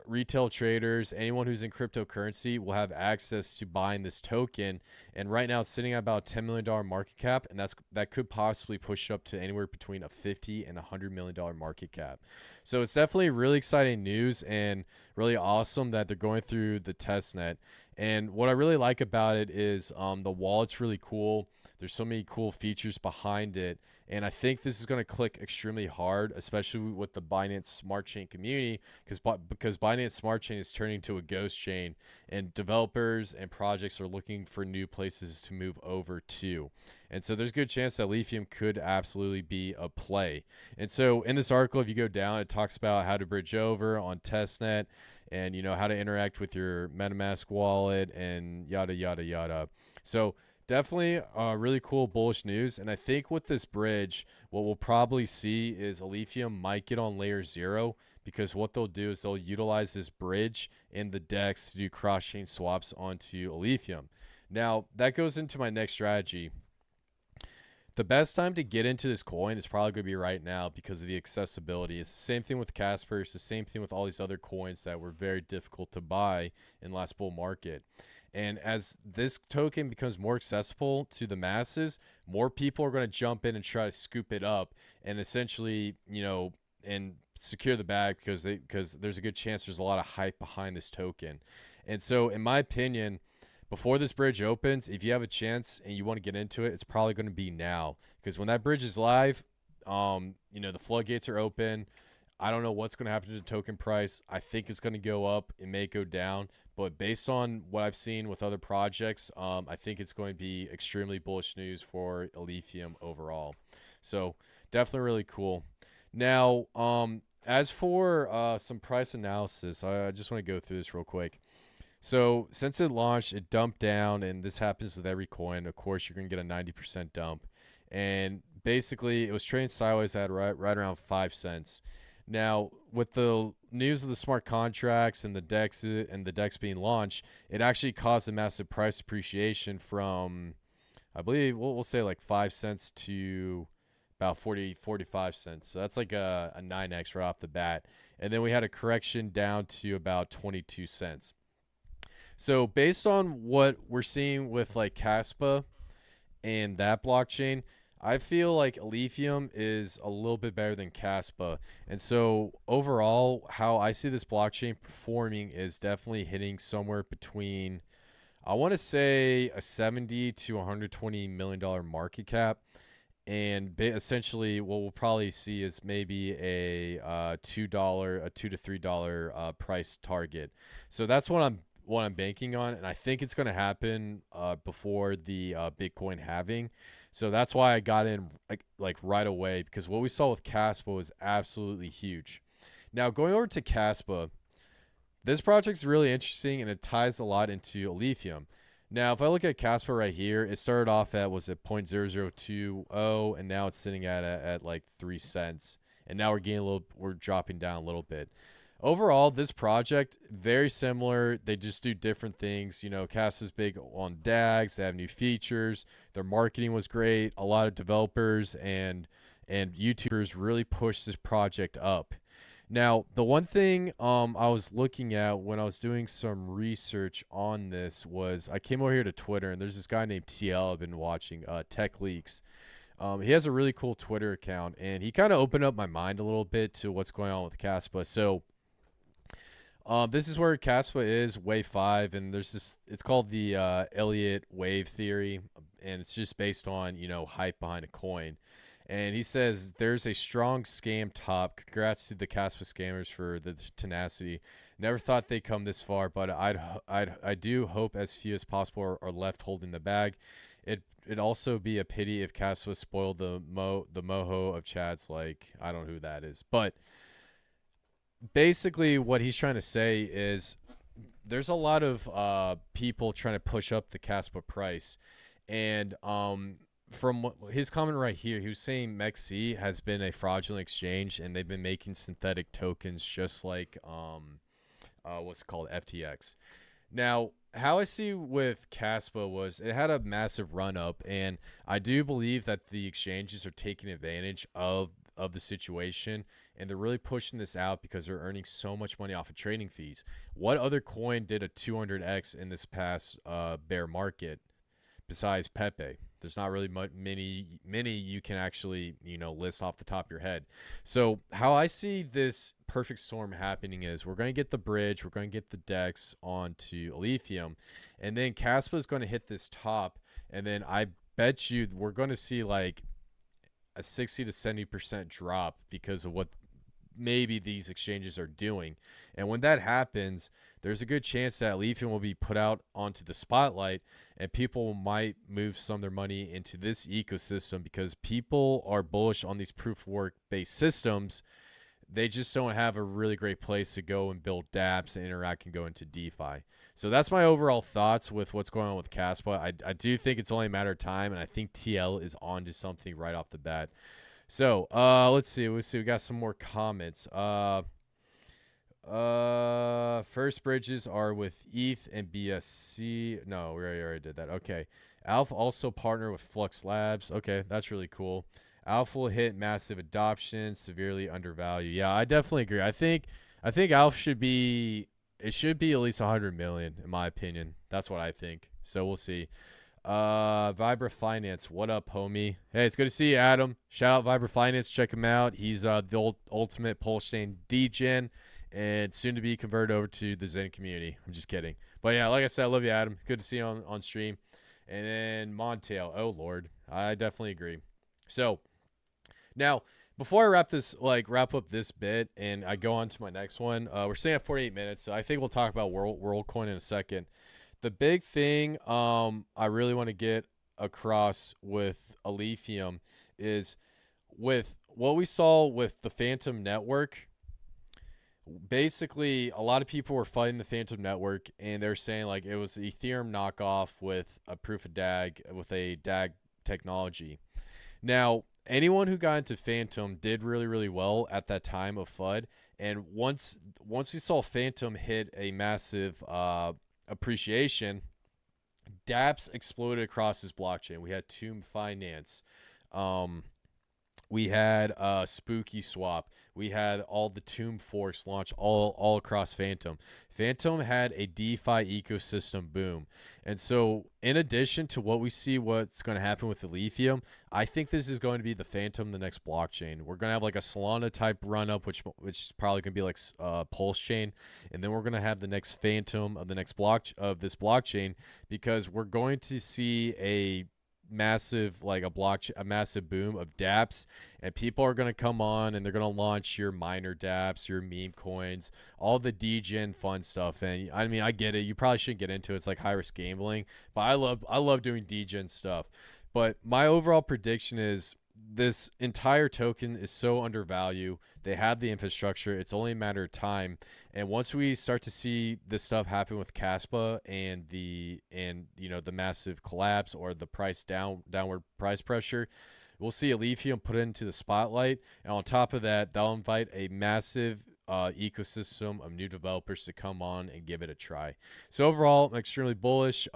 retail traders, anyone who's in cryptocurrency, will have access to buying this token. And right now it's sitting at about $10 million market cap, and that could possibly push up to anywhere between a $50 and $100 million market cap. So it's definitely really exciting news and really awesome that they're going through the test net. And what I really like about it is the wallet's really cool. There's so many cool features behind it. And I think this is going to click extremely hard, especially with the Binance Smart Chain community, because Binance Smart Chain is turning to a ghost chain, and developers and projects are looking for new places to move over to. And so there's a good chance that Lithium could absolutely be a play. And so in this article, if you go down, it talks about how to bridge over on testnet and, you know, how to interact with your MetaMask wallet and yada, yada, yada. So definitely really cool bullish news. And I think with this bridge, what we'll probably see is Alephium might get on layer 0, because what they'll do is they'll utilize this bridge in the DEX to do cross-chain swaps onto Alephium. Now, that goes into my next strategy. The best time to get into this coin is probably going to be right now because of the accessibility. It's the same thing with Caspa. It's the same thing with all these other coins that were very difficult to buy in the last bull market. And as this token becomes more accessible to the masses, more people are going to jump in and try to scoop it up and essentially, you know, and secure the bag because there's a good chance there's a lot of hype behind this token. And so, in my opinion, before this bridge opens, if you have a chance and you want to get into it, it's probably going to be now, because when that bridge is live, you know, the floodgates are open. I don't know what's going to happen to the token price. I think it's going to go up. It may go down. But based on what I've seen with other projects, I think it's going to be extremely bullish news for Elithium overall. So definitely really cool. Now, as for some price analysis, I just want to go through this real quick. So since it launched, it dumped down, and this happens with every coin. Of course, you're going to get a 90% dump. And basically, it was trading sideways at right around 5 cents. Now, with the news of the smart contracts and the DEX being launched, it actually caused a massive price appreciation from, I believe, we'll say like 5 cents to about 45 cents. So that's like a 9x right off the bat. And then we had a correction down to about 22 cents. So based on what we're seeing with like Caspa and that blockchain, I feel like Lithium is a little bit better than Caspa. And so overall, how I see this blockchain performing is definitely hitting somewhere between, I want to say, a $70 to $120 million market cap. And essentially what we'll probably see is maybe a $2 to $3 price target. So that's what I'm banking on, and I think it's going to happen before the Bitcoin halving. So that's why I got in like right away, because what we saw with Caspa was absolutely huge. Now, going over to Caspa, this project's really interesting, and it ties a lot into Lithium. Now, if I look at Caspa right here, it started off at, was it 0.0020, and now it's sitting at like 3 cents. And now we're dropping down a little bit. Overall, this project, very similar. They just do different things. You know, Caspa's big on DAGs. They have new features. Their marketing was great. A lot of developers and YouTubers really pushed this project up. Now, the one thing I was looking at when I was doing some research on this was I came over here to Twitter, and there's this guy named TL I've been watching, Tech Leaks. He has a really cool Twitter account, and he kind of opened up my mind a little bit to what's going on with Caspa. So this is where Caspa is, wave 5, and there's this, it's called the Elliott wave theory, and it's just based on, you know, hype behind a coin. And he says there's a strong scam top. Congrats to the Caspa scammers for the tenacity. Never thought they'd come this far, but I do hope as few as possible are left holding the bag. It'd also be a pity if Caspa spoiled the moho of chats. Like, I don't know who that is, but basically what he's trying to say is there's a lot of people trying to push up the Caspa price, and from his comment right here, he was saying MEXC has been a fraudulent exchange, and they've been making synthetic tokens just like what's it called, FTX. Now, how I see with Caspa was it had a massive run up, and I do believe that the exchanges are taking advantage of the situation, and they're really pushing this out because they're earning so much money off of trading fees. What other coin did a 200x in this past bear market besides Pepe? There's not really many you can actually, you know, list off the top of your head. So how I see this perfect storm happening is we're going to get the bridge, we're going to get the DEX onto Alephium, and then Caspa is going to hit this top, and then I bet you we're going to see like a 60 to 70% drop because of what maybe these exchanges are doing. And when that happens, there's a good chance that Lithium will be put out onto the spotlight, and people might move some of their money into this ecosystem because people are bullish on these proof of work based systems. They just don't have a really great place to go and build dApps and interact and go into DeFi. So that's my overall thoughts with what's going on with Caspa. I do think it's only a matter of time, and I think TL is on to something right off the bat. So let's see. We got some more comments. First bridges are with ETH and BSC. No, we already did that. Okay. Alpha also partner with Flux Labs. Okay, that's really cool. Alpha will hit massive adoption, severely undervalued. Yeah, I definitely agree. I think Alpha should be at least 100 million in my opinion. That's what I think. So we'll see. Vibra Finance, what up, homie? Hey, it's good to see you, Adam. Shout out Vibra Finance, check him out. He's the ultimate Pulsechain degen and soon to be converted over to the Zen community. I'm just kidding. But yeah, like I said, I love you, Adam. Good to see you on stream. And then Montail, oh Lord, I definitely agree. So now, before I wrap up this bit and I go on to my next one, we're staying at 48 minutes, so I think we'll talk about WorldCoin in a second. The big thing I really want to get across with Ethereum is with what we saw with the Phantom Network. Basically, a lot of people were fighting the Phantom Network, and they're saying like it was the Ethereum knockoff with a proof of DAG, with a DAG technology. Now, anyone who got into Phantom did really, really well at that time of FUD, and once we saw Phantom hit a massive appreciation, dApps exploded across this blockchain. We had Tomb Finance, we had Spooky Swap, we had all the Tomb forks launch all across Phantom. Phantom had a DeFi ecosystem boom, and so in addition to what we see what's going to happen with the Lithium, I think this is going to be the Phantom, the next blockchain. We're going to have like a Solana type run up, which is probably going to be like Pulsechain, and then we're going to have the next Phantom of the next block of this blockchain, because we're going to see a massive massive boom of dApps, and people are going to come on and they're going to launch your minor dApps, your meme coins, all the degen fun stuff. And I mean, I get it, you probably shouldn't get into it, it's like high risk gambling, but I love doing degen stuff. But my overall prediction is this entire token is so undervalued. They have the infrastructure. It's only a matter of time. And once we start to see this stuff happen with Caspa and the massive collapse or the downward price pressure, we'll see Alephium put into the spotlight. And on top of that, they'll invite a massive ecosystem of new developers to come on and give it a try. So overall, I'm extremely bullish.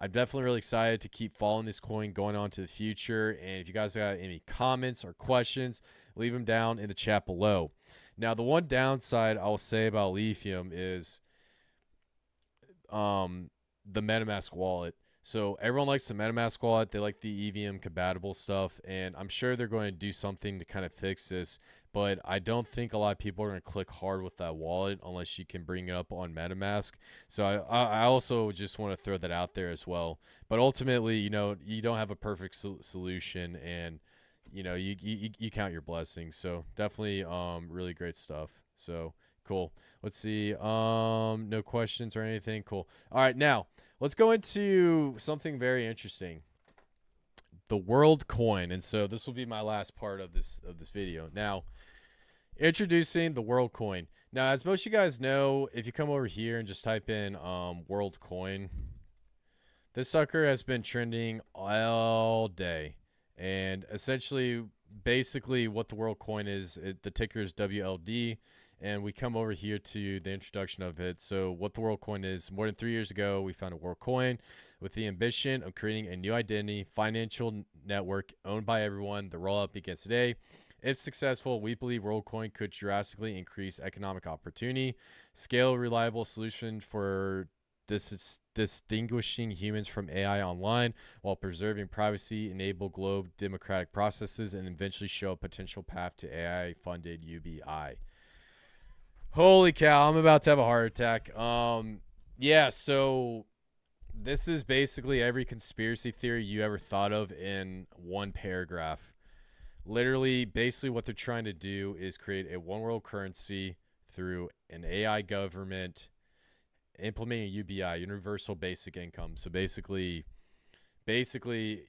I'm definitely really excited to keep following this coin going on to the future. And if you guys got any comments or questions, leave them down in the chat below. Now, the one downside I'll say about Lithium is the MetaMask wallet. So everyone likes the MetaMask wallet. They like the EVM compatible stuff. And I'm sure they're going to do something to kind of fix this. But I don't think a lot of people are going to click hard with that wallet unless you can bring it up on MetaMask. So I also just want to throw that out there as well. But ultimately, you don't have a perfect solution, and you count your blessings. So definitely really great stuff. So cool. Let's see. No questions or anything. Cool. All right, now let's go into something very interesting. The world coin. And so this will be my last part of this video. Now, introducing the world coin. Now, as most of you guys know, if you come over here and just type in world coin, this sucker has been trending all day. And essentially, basically what the world coin is, the ticker is WLD. And we come over here to the introduction of it. So what the world coin is, more than 3 years ago, we found a world coin with the ambition of creating a new identity, financial network owned by everyone. The rollout begins today. If successful, we believe WorldCoin could drastically increase economic opportunity, scale reliable solution for distinguishing humans from AI online while preserving privacy, enable global democratic processes, and eventually show a potential path to AI-funded UBI. Holy cow, I'm about to have a heart attack. Yeah, so this is basically every conspiracy theory you ever thought of in one paragraph. Literally, basically what they're trying to do is create a one world currency through an AI government, implementing UBI, universal basic income. So basically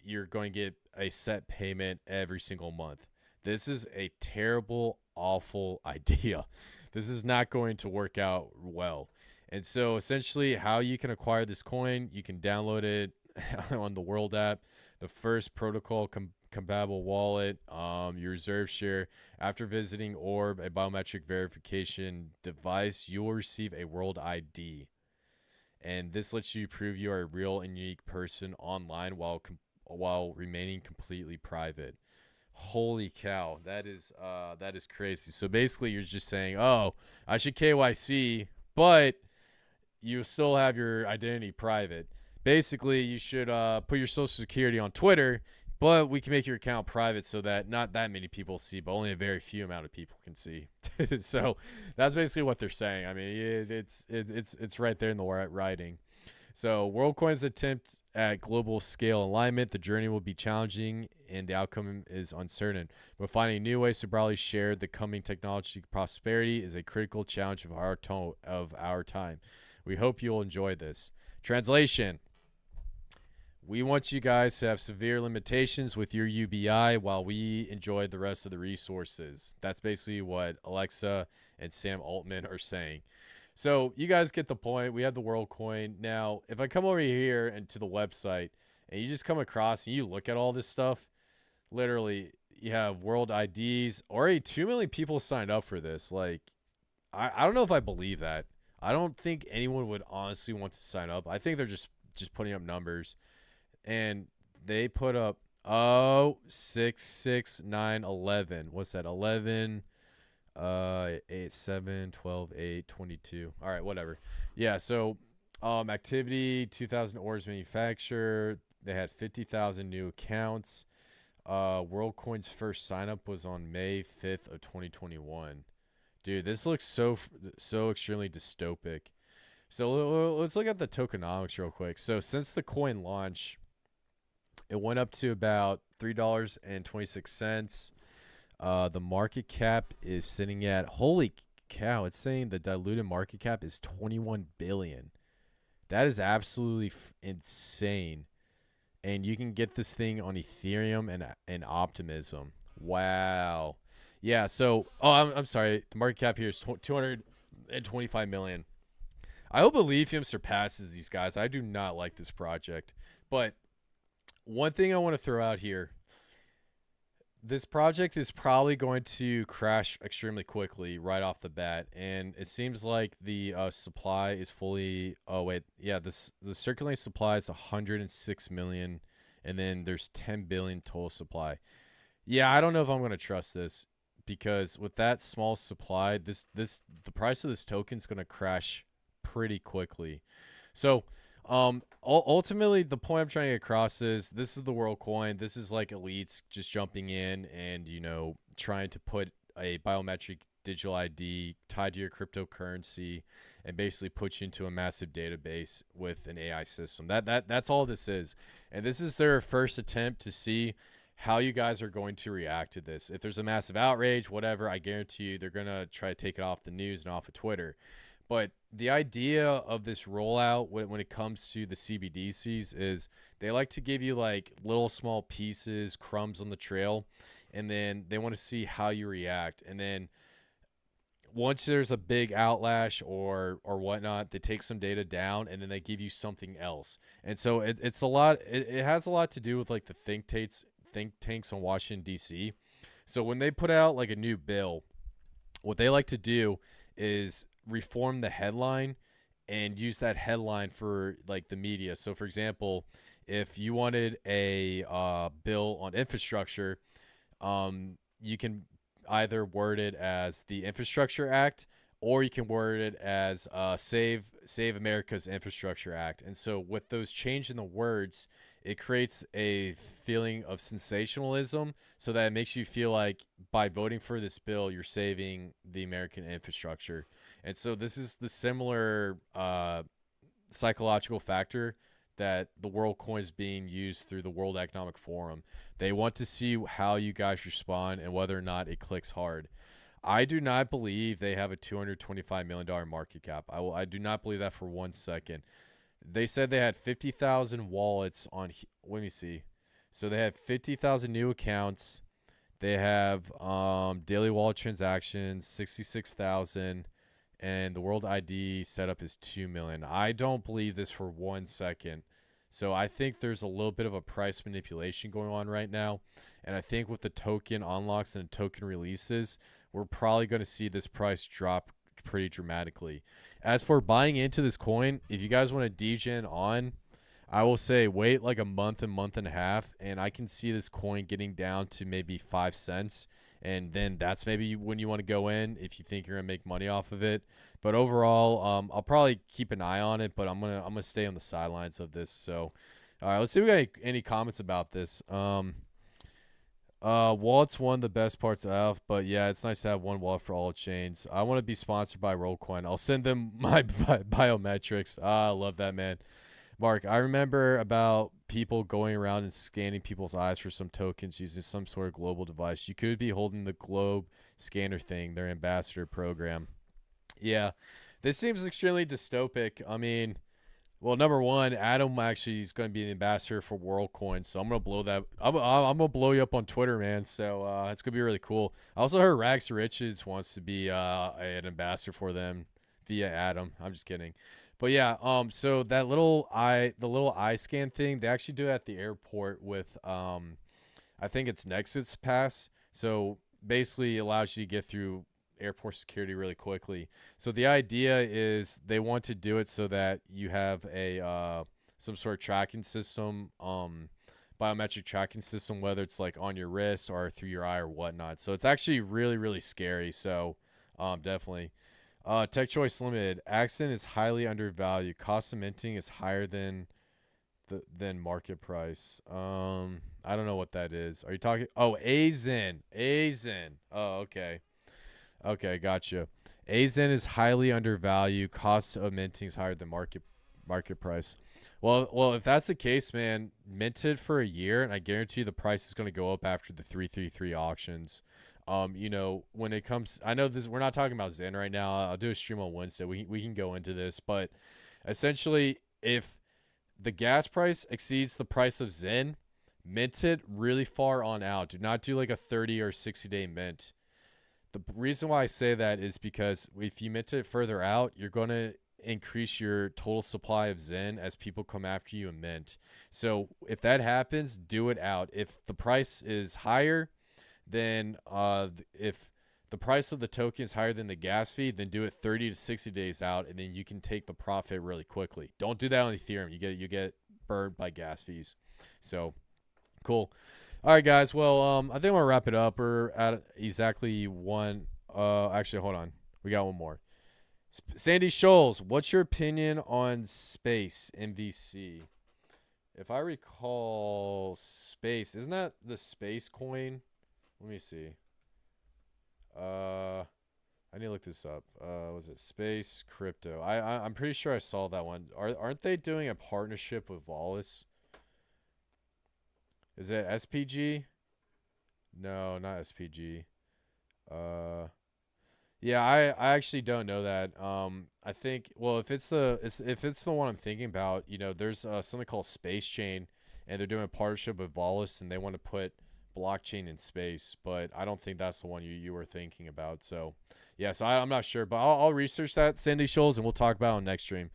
you're going to get a set payment every single month. This is a terrible, awful idea. This is not going to work out well. And so essentially how you can acquire this coin, you can download it on the World app, the first protocol compatible wallet, your reserve share. After visiting Orb, a biometric verification device, you will receive a World ID. And this lets you prove you are a real and unique person online while remaining completely private. Holy cow, that is crazy. So basically you're just saying, oh, I should KYC, but you still have your identity private. Basically, you should put your social security on Twitter, but we can make your account private so that not that many people see, but only a very few amount of people can see. So that's basically what they're saying. I mean, it's right there in the writing. So WorldCoin's attempt at global scale alignment, the journey will be challenging and the outcome is uncertain. But finding new ways to broadly share the coming technology prosperity is a critical challenge of our time. We hope you'll enjoy this. Translation. We want you guys to have severe limitations with your UBI while we enjoy the rest of the resources. That's basically what Alexa and Sam Altman are saying. So you guys get the point. We have the world coin. Now, if I come over here and to the website and you just come across and you look at all this stuff, literally you have world IDs. Already 2 million people signed up for this. Like, I don't know if I believe that. I don't think anyone would honestly want to sign up. I think they're just putting up numbers. And they put up 6, 6, 9, 11. What's that? 11, 8, 7, 12, 8, 22. All right, whatever. Yeah, so activity, 2,000 ores manufactured. They had 50,000 new accounts. WorldCoin's first sign up was on May 5th of 2021. Dude, this looks so extremely dystopic. So let's look at the tokenomics real quick. So since the coin launch, it went up to about $3.26. The market cap is sitting at, holy cow, it's saying the diluted market cap is 21 billion. That is absolutely insane. and you can get this thing on Ethereum and Optimism. Wow. Yeah. So, I'm sorry. The market cap here is 225 million. I hope Elithium surpasses these guys. I do not like this project, but one thing I want to throw out here. This project is probably going to crash extremely quickly right off the bat, and it seems like the supply is fully. Oh wait, yeah, the circulating supply is 106 million, and then there's 10 billion total supply. Yeah, I don't know if I'm going to trust this because with that small supply, the price of this token is going to crash pretty quickly. So ultimately the point I'm trying to get across is this is the world coin. This is like elites just jumping in and, you know, trying to put a biometric digital ID tied to your cryptocurrency and basically put you into a massive database with an AI system. That's all this is. And this is their first attempt to see how you guys are going to react to this. If there's a massive outrage, whatever, I guarantee you they're going to try to take it off the news and off of Twitter. But the idea of this rollout when it comes to the CBDCs is they like to give you like little small pieces, crumbs on the trail, and then they want to see how you react. And then once there's a big outlash or whatnot, they take some data down and then they give you something else. And so it's a lot. It has a lot to do with like the think tanks in Washington, D.C. So when they put out like a new bill, what they like to do is reform the headline and use that headline for like the media. So for example, if you wanted a bill on infrastructure, you can either word it as the Infrastructure Act, or you can word it as Save America's Infrastructure Act. And so with those change in the words, it creates a feeling of sensationalism so that it makes you feel like by voting for this bill, you're saving the American infrastructure. And so this is the similar psychological factor that the world coin is being used through the World Economic Forum. They want to see how you guys respond and whether or not it clicks hard. I do not believe they have a $225 million market cap. I do not believe that for 1 second. They said they had 50,000 wallets on. Let me see. So they have 50,000 new accounts. They have daily wallet transactions, 66,000. And the world ID setup is 2 million. I don't believe this for 1 second. So I think there's a little bit of a price manipulation going on right now. And I think with the token unlocks and token releases, we're probably going to see this price drop pretty dramatically. As for buying into this coin, if you guys want to degen on, I will say wait like a month and a half, and I can see this coin getting down to maybe 5 cents. And then that's maybe when you want to go in if you think you're gonna make money off of it. But overall, I'll probably keep an eye on it, but I'm gonna stay on the sidelines of this. So, all right, let's see if we got any comments about this. Wallet's one of the best parts I have, but yeah, it's nice to have one wallet for all chains. I want to be sponsored by Rollcoin. I'll send them my biometrics. I love that, man. Mark, I remember about people going around and scanning people's eyes for some tokens using some sort of global device. You could be holding the globe scanner thing, their ambassador program. Yeah, this seems extremely dystopic. I mean, well, number one, Adam actually is going to be the ambassador for WorldCoin, so I'm going to blow that. I'm going to blow you up on Twitter, man. So it's going to be really cool. I also heard Rags to Riches wants to be an ambassador for them via Adam. I'm just kidding. But yeah, so that the little eye scan thing, they actually do it at the airport with, I think it's Nexus Pass. So basically it allows you to get through airport security really quickly. So the idea is they want to do it so that you have a, some sort of tracking system, biometric tracking system, whether it's like on your wrist or through your eye or whatnot. So it's actually really, really scary. So, definitely. Tech Choice Limited. Accent is highly undervalued. Cost of minting is higher than market price. I don't know what that is. Are you talking? Oh, AZEN. Oh, okay. Okay, gotcha. AZEN is highly undervalued. Cost of minting is higher than market price. Well, if that's the case, man, minted for a year, and I guarantee you the price is going to go up after the 333 auctions. You know, when it comes, I know this, we're not talking about Zen right now. I'll do a stream on Wednesday. We can go into this, but essentially, if the gas price exceeds the price of Zen, mint it really far on out. Do not do like a 30 or 60-day mint. The reason why I say that is because if you mint it further out, you're going to increase your total supply of Zen as people come after you and mint. So if that happens, do it out. If the price is higher, then if the price of the token is higher than the gas fee, then do it 30 to 60 days out, and then you can take the profit really quickly. Don't do that on Ethereum. You get burned by gas fees. So cool. All right, guys. Well, I think I'm gonna wrap it up. We're at exactly one. Actually, hold on. We got one more. Sandy Shoals, what's your opinion on Space MVC? If I recall, Space, isn't that the Space coin? Let me see. I need to look this up. Was it Space Crypto? I'm pretty sure I saw that one. Aren't they doing a partnership with Wallace? Is it SPG? No, not SPG. Yeah, I actually don't know that. I think, well, if it's the one I'm thinking about, you know, there's something called Space Chain, and they're doing a partnership with Wallace, and they want to put blockchain in space, but I don't think that's the one you were thinking about. So yeah, so I'm not sure, but I'll research that, Sandy Shoals, and we'll talk about it on next stream.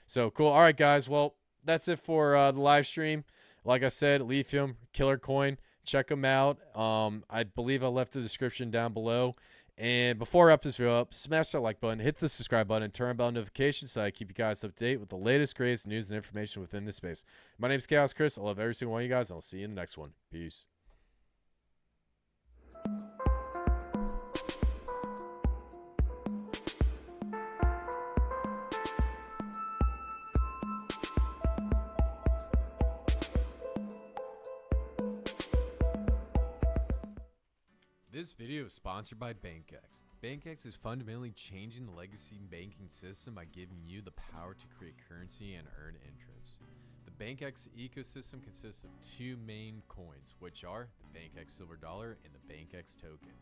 So cool. All right, guys. Well, that's it for the live stream. Like I said, Lithium, killer coin. Check them out. I believe I left the description down below. And before I wrap this video up, smash that like button, hit the subscribe button, and turn on bell notifications so I keep you guys up to date with the latest, greatest news and information within this space. My name is Khaos Kris. I love every single one of you guys, and I'll see you in the next one. Peace. This video is sponsored by BankX. BankX is fundamentally changing the legacy banking system by giving you the power to create currency and earn interest. The BankX ecosystem consists of two main coins, which are the BankX Silver Dollar and the BankX Token.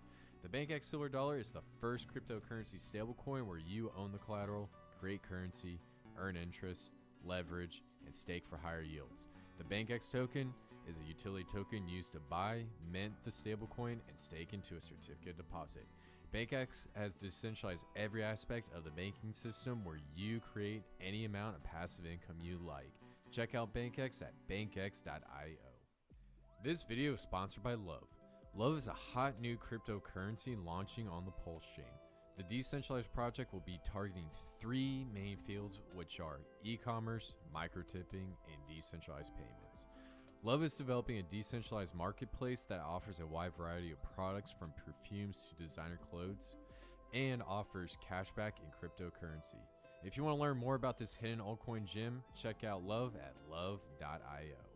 The BankX Silver Dollar is the first cryptocurrency stablecoin where you own the collateral, create currency, earn interest, leverage, and stake for higher yields. The BankX Token is a utility token used to buy, mint the stablecoin, and stake into a certificate deposit. BankX has decentralized every aspect of the banking system where you create any amount of passive income you like. Check out BankX at bankx.io. This video is sponsored by Love. Love is a hot new cryptocurrency launching on the Pulsechain. The decentralized project will be targeting three main fields, which are e-commerce, microtipping, and decentralized payments. Love is developing a decentralized marketplace that offers a wide variety of products from perfumes to designer clothes and offers cashback in cryptocurrency. If you want to learn more about this hidden altcoin gem, check out Love at love.io.